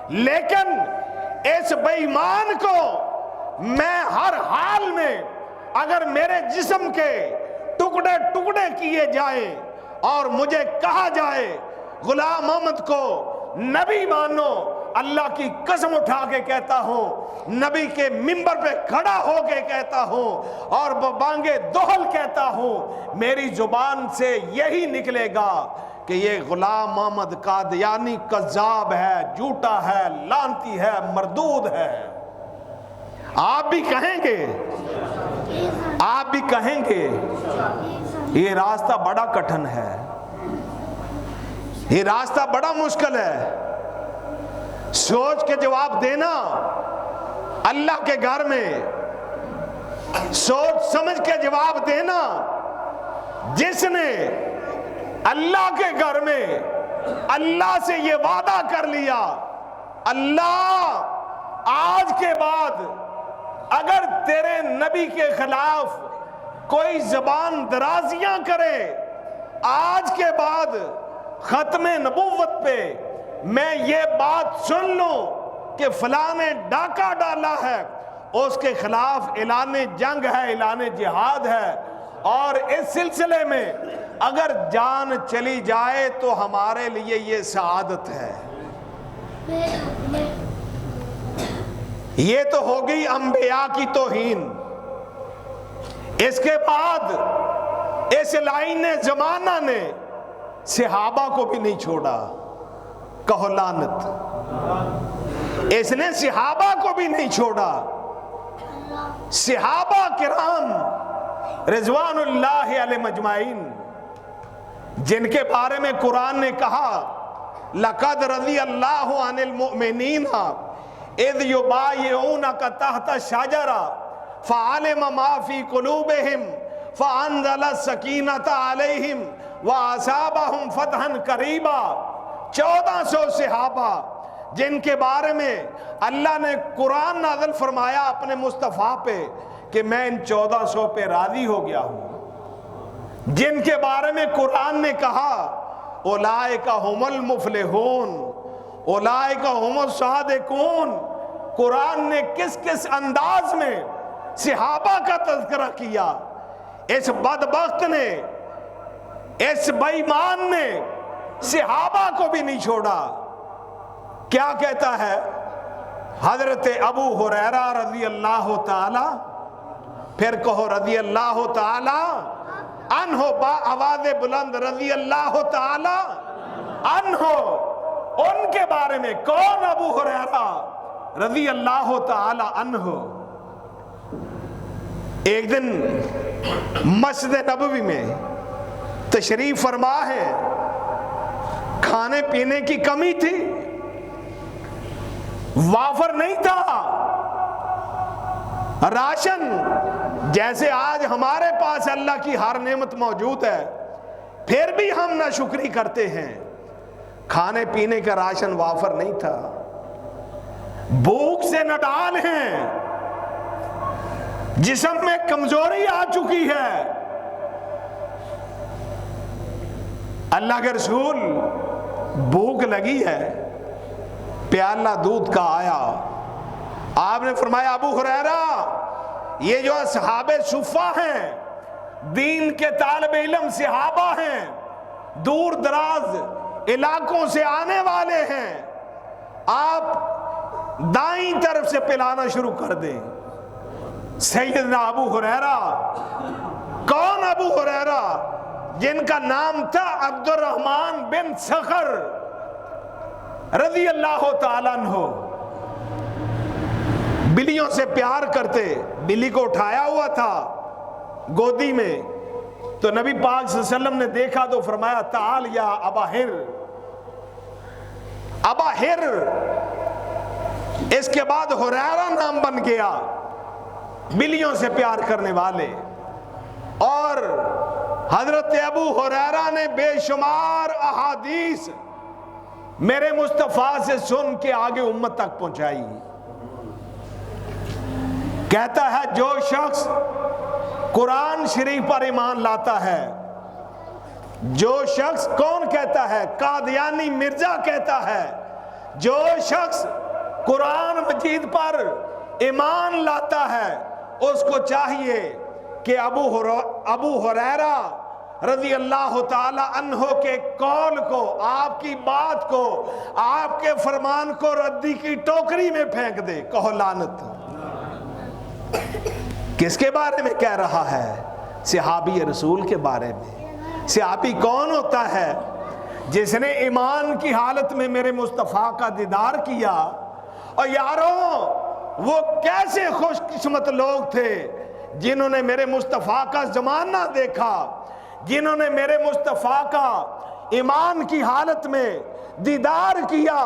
لیکن اس بے ایمان کو میں ہر حال میں اگر میرے جسم کے ٹکڑے ٹکڑے کیے جائیں اور مجھے کہا جائے غلام محمد کو نبی مانو، اللہ کی قسم اٹھا کے کہتا ہوں، نبی کے منبر پہ کھڑا ہو کے کہتا ہوں اور بانگے دوہل کہتا ہوں، میری زبان سے یہی نکلے گا کہ یہ غلام محمد قادیانی کذاب ہے، جھوٹا ہے، لعنتی ہے، مردود ہے. آپ بھی کہیں گے، آپ بھی کہیں گے یہ راستہ بڑا کٹھن ہے، یہ راستہ بڑا مشکل ہے. سوچ کے جواب دینا اللہ کے گھر میں، سوچ سمجھ کے جواب دینا. جس نے اللہ کے گھر میں اللہ سے یہ وعدہ کر لیا، اللہ آج کے بعد اگر تیرے نبی کے خلاف کوئی زبان درازیاں کرے، آج کے بعد ختم نبوت پہ میں یہ بات سن لوں کہ فلاں نے ڈاکہ ڈالا ہے، اس کے خلاف اعلان جنگ ہے، اعلان جہاد ہے. اور اس سلسلے میں اگر جان چلی جائے تو ہمارے لیے یہ سعادت ہے. یہ تو ہو گئی انبیاء کی توہین۔ اس کے بعد اس لائن زمانہ نے صحابہ کو بھی نہیں چھوڑا، کہو لعنت۔ اس نے صحابہ کو بھی نہیں چھوڑا۔ صحابہ کرام رضوان اللہ علیہم اجمعین، جن کے بارے میں قرآن نے کہا لقد رضی اللہ عن المؤمنین اذ یبایعونک تحت الشجرہ فعلم ما فی قلوبہم فانزل السکینۃ علیہم واصابہم فتحا قریبا۔ 1400 صحابہ جن کے بارے میں اللہ نے قرآن نازل فرمایا اپنے مصطفیٰ پہ کہ میں ان 1400 پہ راضی ہو گیا ہوں، جن کے بارے میں قرآن نے کہا اولئک ھم المفلحون اولئک ھم الصادقون۔ قرآن نے کس کس انداز میں صحابہ کا تذکرہ کیا۔ اس بدبخت نے، اس بے ایمان نے صحابہ کو بھی نہیں چھوڑا۔ کیا کہتا ہے حضرت ابو ہریرہ رضی اللہ تعالی، پھر کہو رضی اللہ تعالی عنہ با آواز بلند، رضی اللہ تعالی عنہ۔ ان کے بارے میں کون؟ ابو ہریرہ رضی اللہ تعالی عنہ۔ ایک دن مسجد نبوی میں تشریف فرما ہے، کھانے پینے کی کمی تھی، وافر نہیں تھا، راشن جیسے آج ہمارے پاس اللہ کی ہر نعمت موجود ہے پھر بھی ہم ناشکری کرتے ہیں، کھانے پینے کا راشن وافر نہیں تھا، بھوک سے نڈال ہیں، جسم میں کمزوری آ چکی ہے۔ اللہ کے رسول بھوک لگی ہے، پیالہ دودھ کا آیا، آپ نے فرمایا ابو ہریرہ یہ جو اصحاب صفہ ہیں، دین کے طالب علم صحابہ ہیں، دور دراز علاقوں سے آنے والے ہیں، آپ دائیں طرف سے پلانا شروع کر دیں۔ سیدنا ابو ہریرہ، کون ابو ہریرہ؟ جن کا نام تھا عبد الرحمن بن صخر رضی اللہ تعالیٰ عنہ، بلیوں سے پیار کرتے، بلی کو اٹھایا ہوا تھا گودی میں، تو نبی پاک صلی اللہ علیہ وسلم نے دیکھا تو فرمایا تعال یا ابا ہر۔ ابا ہر، اس کے بعد ہریرہ نام بن گیا، بلیوں سے پیار کرنے والے۔ اور حضرت ابو ہریرہ نے بے شمار احادیث میرے مصطفیٰ سے سن کے آگے امت تک پہنچائی۔ کہتا ہے جو شخص قرآن شریف پر ایمان لاتا ہے، جو شخص، کون کہتا ہے؟ قادیانی مرزا کہتا ہے، جو شخص قرآن مجید پر ایمان لاتا ہے اس کو چاہیے کہ ابو ہریرہ رضی اللہ تعالی عنہ کے قول کو، آپ کی بات کو، آپ کے فرمان کو ردی کی ٹوکری میں پھینک دے، کہو لعنت۔ کس کے بارے میں کہہ رہا ہے؟ صحابی رسول کے بارے میں۔ صحابی کون ہوتا ہے؟ جس نے ایمان کی حالت میں میرے مصطفیٰ کا دیدار کیا۔ اور یاروں وہ کیسے خوش قسمت لوگ تھے جنہوں نے میرے مصطفیٰ کا زمانہ دیکھا، جنہوں نے میرے مصطفیٰ کا ایمان کی حالت میں دیدار کیا،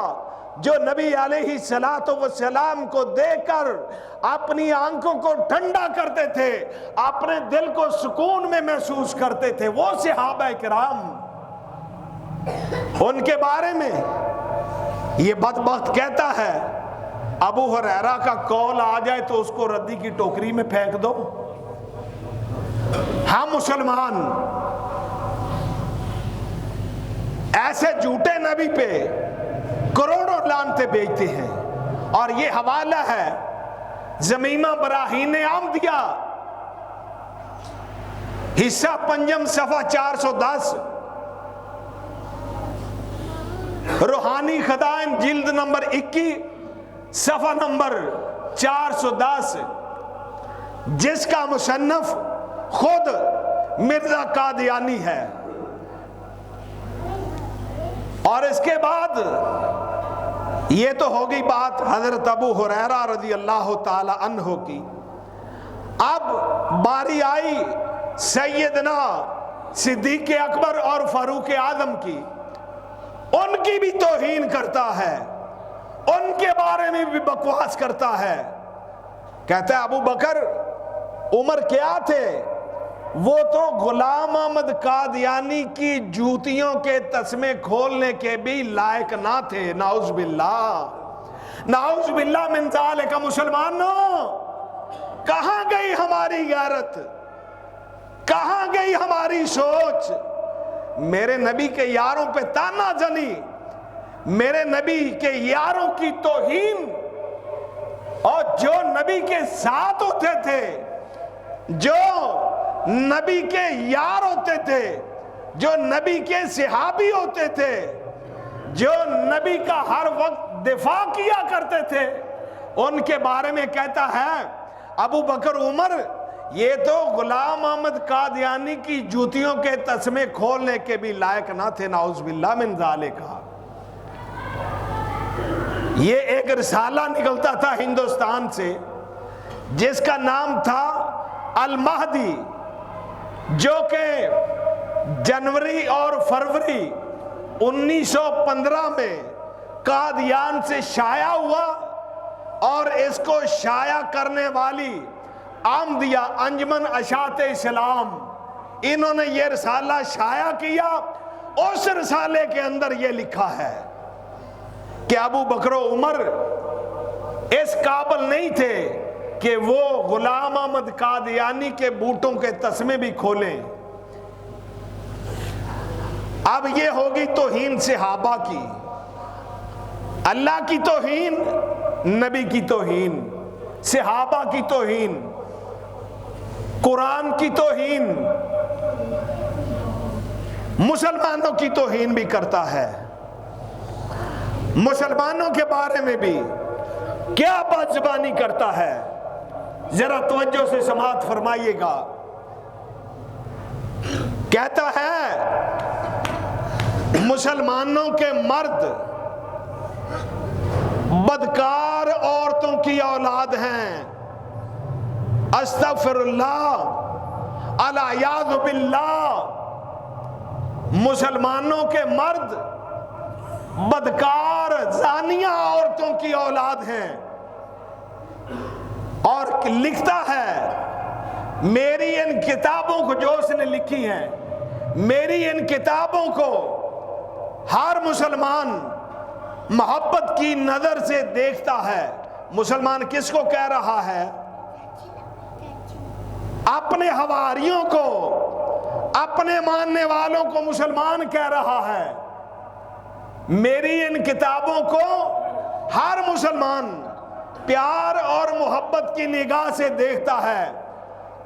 جو نبی علیہ السلام کو دیکھ کر اپنی آنکھوں کو ٹھنڈا کرتے تھے، اپنے دل کو سکون میں محسوس کرتے تھے، وہ صحابہ کرام۔ ان کے بارے میں یہ بدبخت کہتا ہے ابو ہریرہ کا قول آ جائے تو اس کو ردی کی ٹوکری میں پھینک دو۔ ہم مسلمان ایسے جھوٹے نبی پہ کروڑوں لعنتیں بیچتے ہیں، اور یہ حوالہ ہے زمیمہ براہین احمدیہ، حصہ پنجم، صفحہ 410، روحانی خزائن جلد نمبر 21، صفحہ نمبر 410 جس کا مصنف خود مرزا قادیانی ہے. اور اس کے بعد یہ تو ہوگی بات حضرت ابو ہریرہ رضی اللہ تعالی عنہ کی. اب باری آئی سیدنا صدیق اکبر اور فاروق اعظم کی. ان کی بھی توہین کرتا ہے, ان کے بارے میں بھی بکواس کرتا ہے. کہتا ہے ابو بکر عمر کیا تھے؟ وہ تو غلام احمد قادیانی کی جوتیوں کے تسمے کھولنے کے بھی لائق نہ تھے. نعوذ باللہ, نعوذ باللہ من ذالک. مسلمانوں, کہاں گئی ہماری غیرت؟ کہاں گئی ہماری سوچ؟ میرے نبی کے یاروں پہ تانا زنی, میرے نبی کے یاروں کی توہین, اور جو نبی کے ساتھ ہوتے تھے, جو نبی کے یار ہوتے تھے, جو نبی کے صحابی ہوتے تھے, جو نبی کا ہر وقت دفاع کیا کرتے تھے, ان کے بارے میں کہتا ہے ابو بکر عمر یہ تو غلام احمد قادیانی کی جوتیوں کے تسمے کھولنے کے بھی لائق نہ تھے. نعوذ باللہ من ذالک. یہ ایک رسالہ نکلتا تھا ہندوستان سے جس کا نام تھا المہدی, جو کہ جنوری اور فروری 1915 میں قادیان سے شائع ہوا. اور اس کو شائع کرنے والی احمدیہ انجمن اشاعت اسلام, انہوں نے یہ رسالہ شائع کیا. اس رسالے کے اندر یہ لکھا ہے کہ ابو بکر و عمر اس قابل نہیں تھے کہ وہ غلام احمد قادیانی کے بوٹوں کے تسمے بھی کھولیں. اب یہ ہوگی توہین صحابہ کی, اللہ کی توہین, نبی کی توہین, صحابہ کی توہین, قرآن کی توہین, مسلمانوں کی توہین بھی کرتا ہے. مسلمانوں کے بارے میں بھی کیا بد زبانی کرتا ہے, ذرا توجہ سے سماعت فرمائیے گا. کہتا ہے مسلمانوں کے مرد بدکار عورتوں کی اولاد ہیں. استغفر اللہ, العیاذ باللہ. مسلمانوں کے مرد بدکار زانیہ عورتوں کی اولاد ہیں. اور لکھتا ہے میری ان کتابوں کو جو اس نے لکھی ہیں, میری ان کتابوں کو ہر مسلمان محبت کی نظر سے دیکھتا ہے. مسلمان کس کو کہہ رہا ہے؟ اپنے حواریوں کو, اپنے ماننے والوں کو مسلمان کہہ رہا ہے. میری ان کتابوں کو ہر مسلمان پیار اور محبت کی نگاہ سے دیکھتا ہے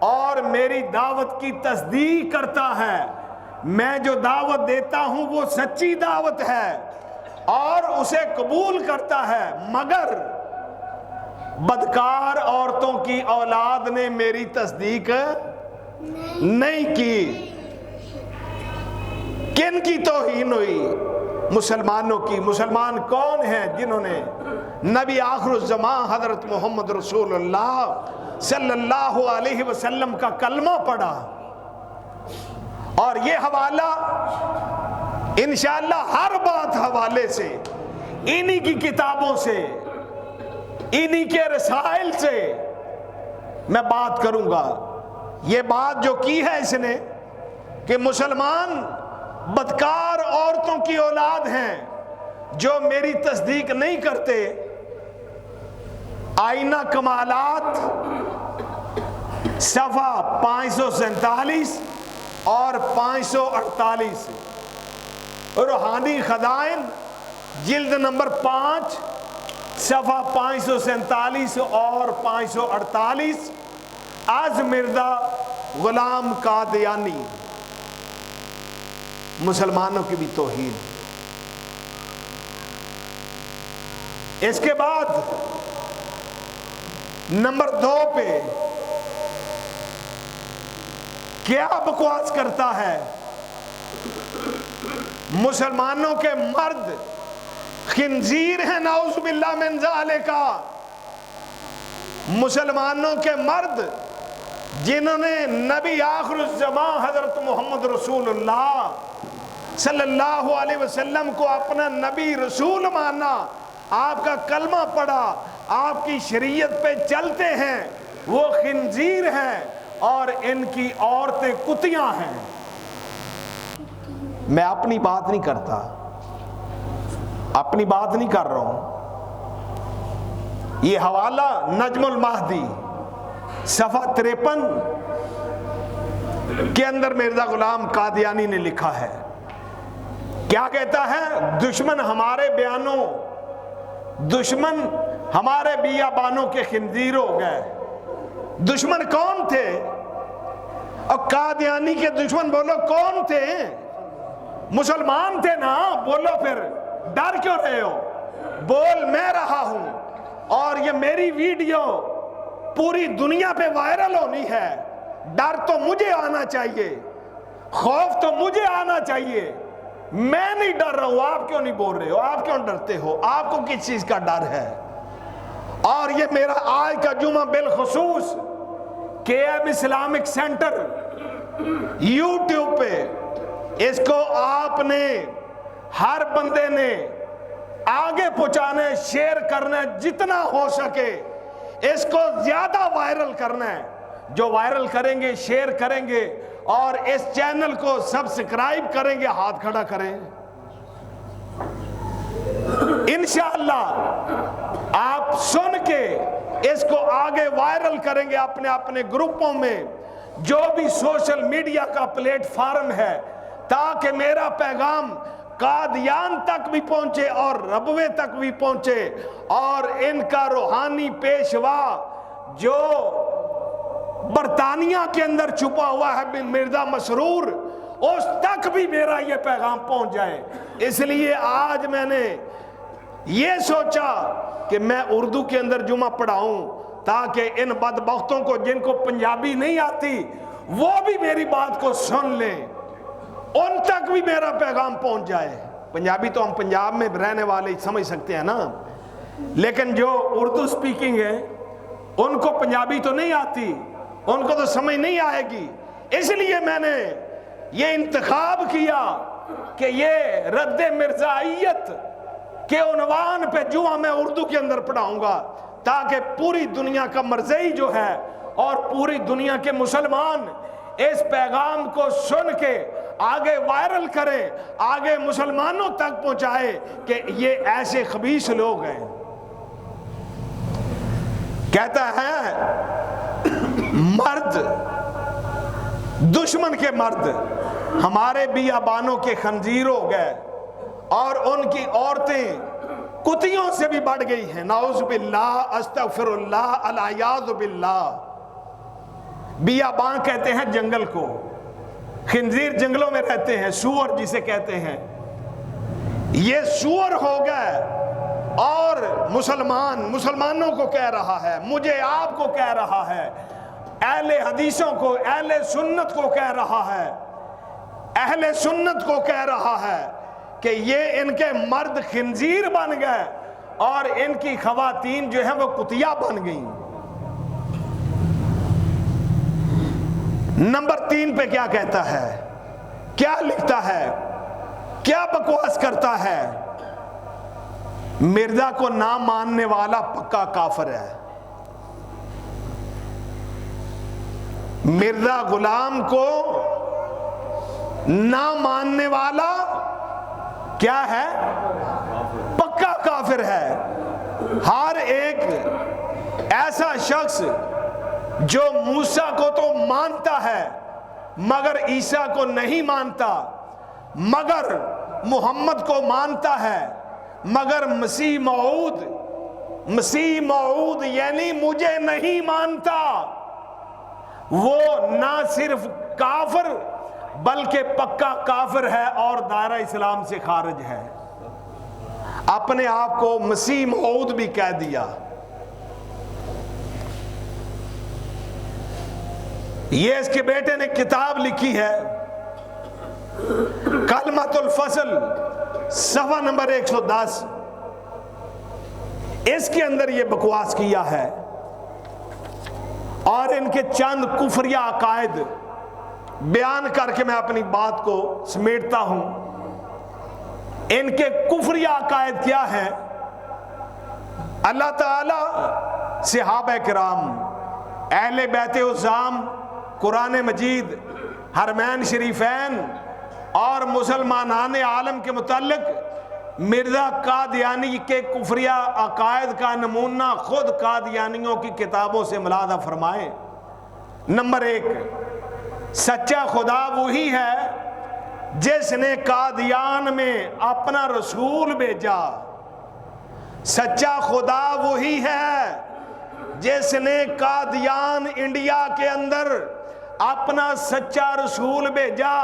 اور میری دعوت کی تصدیق کرتا ہے. میں جو دعوت دیتا ہوں وہ سچی دعوت ہے اور اسے قبول کرتا ہے, مگر بدکار عورتوں کی اولاد نے میری تصدیق نہیں کی. کن کی توہین ہوئی؟ مسلمانوں کی. مسلمان کون ہیں جنہوں نے نبی آخر الزمان حضرت محمد رسول اللہ صلی اللہ علیہ وسلم کا کلمہ پڑھا. اور یہ حوالہ انشاءاللہ ہر بات حوالے سے انہی کی کتابوں سے, انہی کے رسائل سے میں بات کروں گا. یہ بات جو کی ہے اس نے کہ مسلمان بدکار عورتوں کی اولاد ہیں جو میری تصدیق نہیں کرتے. آئینہ کمالات صفحہ 547 اور 548, روحانی خزائن جلد نمبر 5 صفحہ 547 اور 548, از مرزا غلام قادیانی. مسلمانوں کی بھی توہین. اس کے بعد نمبر 2 پہ کیا بکواس کرتا ہے؟ مسلمانوں کے مرد خنزیر ہیں، نعوذ باللہ من ذالک۔ مسلمانوں کے مرد جنہوں نے نبی آخر الزمان حضرت محمد رسول اللہ صلی اللہ علیہ وسلم کو اپنا نبی رسول مانا، آپ کا کلمہ پڑھا، آپ کی شریعت پہ چلتے ہیں، وہ خنزیر ہیں اور ان کی عورتیں کتیاں ہیں۔ میں اپنی بات نہیں کرتا، اپنی بات نہیں کر رہا ہوں۔ یہ حوالہ نجم المہدی صفحہ 53 کے اندر مرزا غلام قادیانی نے لکھا ہے۔ کیا کہتا ہے؟ دشمن ہمارے بیانوں، دشمن ہمارے بیابانوں کے خنزیر ہو گئے۔ دشمن کون تھے؟ اور قادیانی کے دشمن بولو کون تھے؟ مسلمان تھے نا، بولو پھر ڈر کیوں رہے ہو؟ بول میں رہا ہوں، اور یہ میری ویڈیو پوری دنیا پہ وائرل ہونی ہے۔ ڈر تو مجھے آنا چاہیے، خوف تو مجھے آنا چاہیے۔ میں نہیں ڈر رہا ہوں، آپ کیوں نہیں بول رہے ہو؟ آپ کیوں ڈرتے ہو؟ آپ کو کس چیز کا ڈر ہے؟ اور یہ میرا آج کا جمعہ بالخصوص کے ایم اسلامک سینٹر یوٹیوب پہ، اس کو آپ نے ہر بندے نے آگے پہنچانا ہے، شیئر کرنا ہے، جتنا ہو سکے اس کو زیادہ وائرل کرنا ہے۔ جو وائرل کریں گے، شیئر کریں گے اور اس چینل کو سبسکرائب کریں گے، ہاتھ کھڑا کریں۔ انشاءاللہ آپ سن کے اس کو آگے وائرل کریں گے اپنے اپنے گروپوں میں، جو بھی سوشل میڈیا کا پلیٹ فارم ہے، تاکہ میرا پیغام قادیان تک بھی پہنچے اور ربوے تک بھی پہنچے، اور ان کا روحانی پیشوا جو برطانیہ کے اندر چھپا ہوا ہے بن مرزا مسرور، اس تک بھی میرا یہ پیغام پہنچ جائے۔ اس لیے آج میں نے یہ سوچا کہ میں اردو کے اندر جمعہ پڑھاؤں، تاکہ ان بدبختوں کو جن کو پنجابی نہیں آتی وہ بھی میری بات کو سن لیں، ان تک بھی میرا پیغام پہنچ جائے۔ پنجابی تو ہم پنجاب میں رہنے والے سمجھ سکتے ہیں نا، لیکن جو اردو سپیکنگ ہے ان کو پنجابی تو نہیں آتی، ان کو تو سمجھ نہیں آئے گی۔ اس لیے میں نے یہ انتخاب کیا کہ یہ رد مرزائیت کے عنوان پہ جمعہ میں اردو کے اندر پڑھاؤں گا، تاکہ پوری دنیا کا مرزائی جو ہے اور پوری دنیا کے مسلمان اس پیغام کو سن کے آگے وائرل کریں، آگے مسلمانوں تک پہنچائے کہ یہ ایسے خبیث لوگ ہیں۔ کہتا ہے مرد، دشمن کے مرد ہمارے بیابانوں کے خنزیر ہو گئے، اور ان کی عورتیں کتیوں سے بھی بڑھ گئی ہیں۔ نعوذ باللہ، استغفر اللہ، العیاذ باللہ۔ بیابان کہتے ہیں جنگل کو، خنزیر جنگلوں میں رہتے ہیں، سور جسے کہتے ہیں۔ یہ سور ہو گئے، اور مسلمانوں کو کہہ رہا ہے، مجھے آپ کو کہہ رہا ہے، اہل حدیثوں کو، اہل سنت کو کہہ رہا ہے، اہل سنت کو کہہ رہا ہے کہ یہ ان کے مرد خنزیر بن گئے اور ان کی خواتین جو ہیں وہ کتیا بن گئیں۔ نمبر 3 پہ کیا کہتا ہے، کیا لکھتا ہے، کیا بکواس کرتا ہے؟ مرزا کو نہ ماننے والا پکا کافر ہے۔ مرزا غلام کو نہ ماننے والا کیا ہے؟ پکا کافر ہے۔ ہر ایک ایسا شخص جو موسیٰ کو تو مانتا ہے مگر عیسیٰ کو نہیں مانتا، مگر محمد کو مانتا ہے مگر مسیح موعود یعنی مجھے نہیں مانتا، وہ نہ صرف کافر بلکہ پکا کافر ہے اور دائرہ اسلام سے خارج ہے۔ اپنے آپ کو مسیح موعود بھی کہہ دیا۔ یہ اس کے بیٹے نے کتاب لکھی ہے کلمۃ الفصل، صفحہ نمبر 110. اس کے اندر یہ بکواس کیا ہے اور ان کے چند کفریہ عقائد بیان کر کے میں اپنی بات کو سمیٹتا ہوں. ان کے کفریہ عقائد کیا ہیں؟ اللہ تعالی صحابہ کرام، اہل بیت عظام، قرآن مجید، حرمین شریفین اور مسلمانان عالم کے متعلق مرزا قادیانی کے کفریہ عقائد کا نمونہ خود قادیانیوں کی کتابوں سے ملاحظہ فرمائیں. نمبر 1، سچا خدا وہی ہے جس نے قادیان میں اپنا رسول بھیجا. سچا خدا وہی ہے جس نے قادیان انڈیا کے اندر اپنا سچا رسول بھیجا.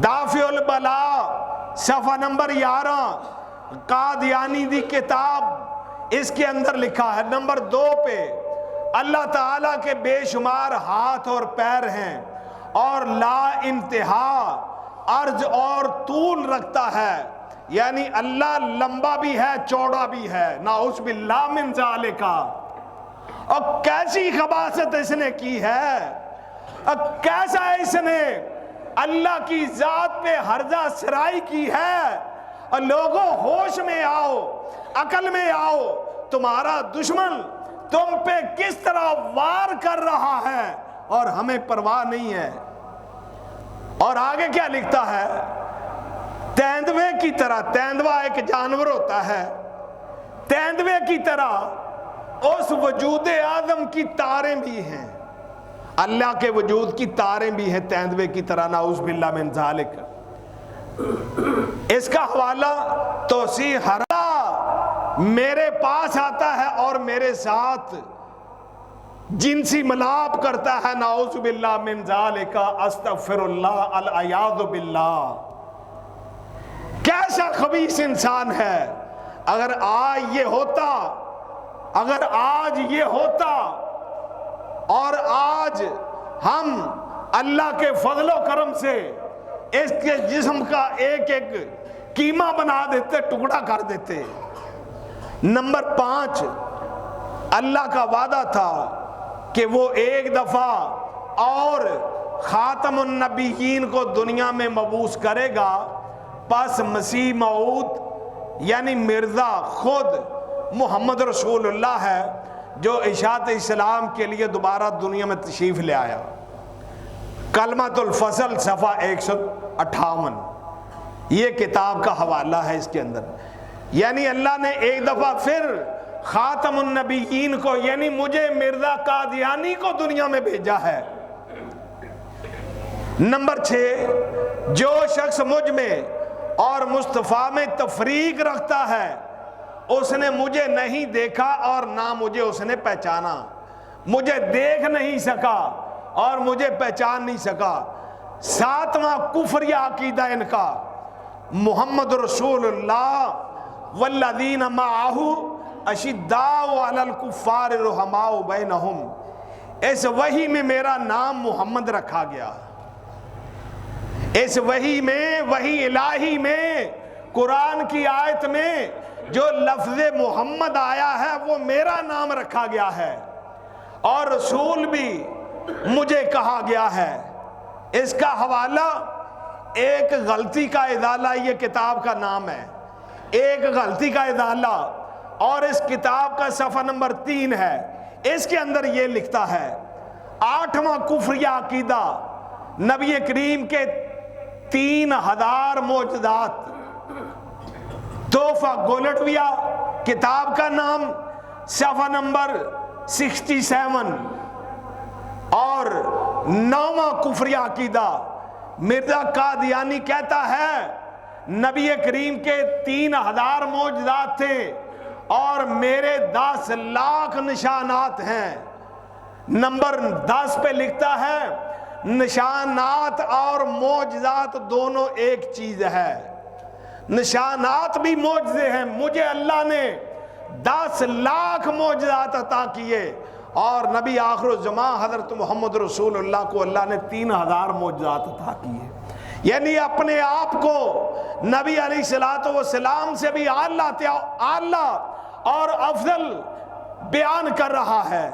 دافع البلا صفحہ نمبر 11 قادیانی دی کتاب، اس کے اندر لکھا ہے. نمبر 2 پہ اللہ تعالیٰ کے بے شمار ہاتھ اور پیر ہیں اور لا انتہا عرض اور طول رکھتا ہے، یعنی اللہ لمبا بھی ہے چوڑا بھی ہے. نعوذ باللہ من ذالک. اور کیسی خباثت اس نے کی ہے، اور کیسا اس نے اللہ کی ذات پہ ہرزہ سرائی کی ہے. اور لوگوں ہوش میں آؤ، عقل میں آؤ، تمہارا دشمن تم پہ کس طرح وار کر رہا ہے اور ہمیں پرواہ نہیں ہے. اور آگے کیا لکھتا ہے؟ تیندوے کی طرح، تیندوا ایک جانور ہوتا ہے، تیندوے کی طرح اس وجود اعظم کی تاریں بھی ہیں، اللہ کے وجود کی تاریں بھی ہیں تیندوے کی طرح. نعوذ باللہ من ذالک. اس کا حوالہ توسیع حرا میرے پاس آتا ہے اور میرے ساتھ جنسی ملاپ کرتا ہے. نعوذ باللہ من ذالک. استغفر اللہ، العیاذ باللہ. کیسا خبیث انسان ہے. اگر آج یہ ہوتا، اگر آج یہ ہوتا اور آج ہم اللہ کے فضل و کرم سے اس کے جسم کا ایک ایک قیمہ بنا دیتے، ٹکڑا کر دیتے. نمبر 5، اللہ کا وعدہ تھا کہ وہ ایک دفعہ اور خاتم النبیین کو دنیا میں مبعوث کرے گا. پس مسیح موعود یعنی مرزا خود محمد رسول اللہ ہے جو اشاعت اسلام کے لیے دوبارہ دنیا میں تشریف لے آیا. کلمۃ الفصل صفحہ 158 یہ کتاب کا حوالہ ہے اس کے اندر. یعنی اللہ نے ایک دفعہ پھر خاتم النبیین کو یعنی مجھے مرزا قادیانی کو دنیا میں بھیجا ہے. نمبر 6، جو شخص مجھ میں اور مصطفیٰ میں تفریق رکھتا ہے اس نے مجھے نہیں دیکھا اور نہ مجھے اس نے پہچانا. مجھے دیکھ نہیں سکا اور مجھے پہچان نہیں سکا. 7واں کفریہ عقیدہ ان کا، محمد رسول اللہ والذین معہ اشداء علی الکفار رحماء بینہم. اس وحی میں میرا نام محمد رکھا گیا. اس وحی میں، وحی الہی میں، قرآن کی آیت میں جو لفظ محمد آیا ہے وہ میرا نام رکھا گیا ہے اور رسول بھی مجھے کہا گیا ہے. اس کا حوالہ ایک غلطی کا ازالہ، یہ کتاب کا نام ہے، ایک غلطی کا ازالہ، اور اس کتاب کا صفحہ نمبر 3 ہے. اس کے اندر یہ لکھتا ہے 8واں کفریہ عقیدہ، نبی کریم کے 3000 معجزات. تحفہ گولڈویا کتاب کا نام، صفحہ نمبر 67. اور 9واں کفریہ عقیدہ، مرزا قادیانی کہتا ہے نبی کریم کے 3000 معجزات تھے اور میرے 10 لاکھ نشانات ہیں. نمبر 10 پہ لکھتا ہے نشانات اور معجزات دونوں ایک چیز ہے. نشانات بھی معجزے ہیں، مجھے اللہ نے 10 لاکھ معجزات عطا کیے اور نبی آخر الزمان حضرت محمد رسول اللہ کو اللہ نے 3000 معجزات عطا کیے، یعنی اپنے آپ کو نبی علیہ السلام سے بھی اعلیٰ اور افضل بیان کر رہا ہے۔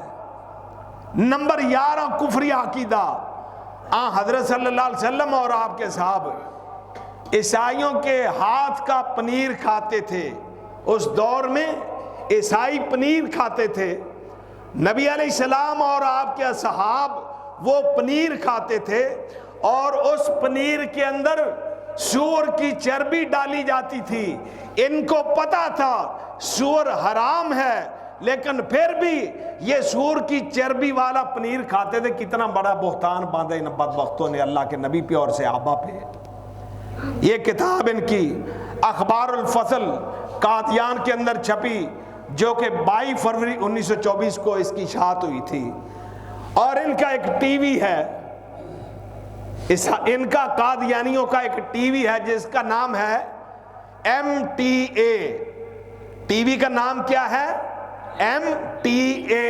نمبر 11 کفری عقیدہ، حضرت صلی اللہ علیہ وسلم اور آپ کے صحابہ عیسائیوں کے ہاتھ کا پنیر کھاتے تھے۔ اس دور میں عیسائی پنیر کھاتے تھے، نبی علیہ السلام اور آپ کے اصحاب وہ پنیر کھاتے تھے، اور اس پنیر کے اندر سور کی چربی ڈالی جاتی تھی۔ ان کو پتا تھا سور حرام ہے، لیکن پھر بھی یہ سور کی چربی والا پنیر کھاتے تھے۔ کتنا بڑا بہتان باندھا ان بدبختوں نے اللہ کے نبی پہ اور صحابہ پہ۔ یہ کتاب ان کی اخبار الفصل قادیان کے اندر چھپی، جو کہ 22 فروری 1924 کو اس کی اشاعت ہوئی تھی۔ اور ان کا ایک ٹی وی ہے، ان کا قادیانیوں کا ایک ٹی وی ہے جس کا نام ہے MTA۔ ٹی وی کا نام کیا ہے؟ MTA،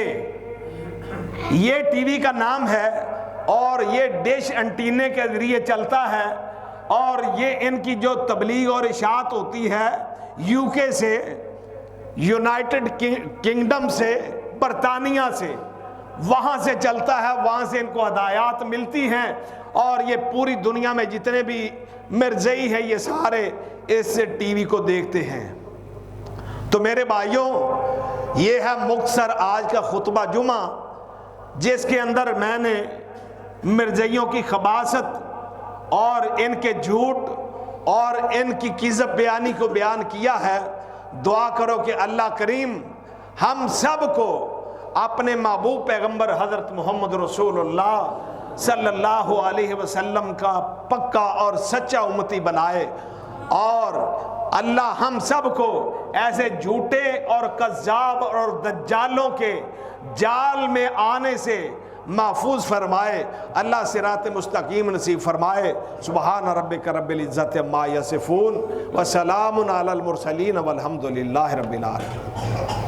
یہ ٹی وی کا نام ہے، اور یہ ڈش انٹینے کے ذریعے چلتا ہے، اور یہ ان کی جو تبلیغ اور اشاعت ہوتی ہے UK سے، یونائٹڈ کنگڈم سے، برطانیہ سے، وہاں سے چلتا ہے، وہاں سے ان کو ہدایات ملتی ہیں، اور یہ پوری دنیا میں جتنے بھی مرزئی ہیں یہ سارے اس ٹی وی کو دیکھتے ہیں۔ تو میرے بھائیوں، یہ ہے مختصر آج کا خطبہ جمعہ، جس کے اندر میں نے مرزائیوں کی خباثت اور ان کے جھوٹ اور ان کی کذب بیانی کو بیان کیا ہے۔ دعا کرو کہ اللہ کریم ہم سب کو اپنے محبوب پیغمبر حضرت محمد رسول اللہ صلی اللہ علیہ وسلم کا پکا اور سچا امتی بنائے، اور اللہ ہم سب کو ایسے جھوٹے اور کذاب اور دجالوں کے جال میں آنے سے محفوظ فرمائے۔ اللہ صراط مستقیم نصیب فرمائے۔ سبحان ربک رب العزت عما یصفون وسلام علی المرسلین والحمد للہ رب العالمین۔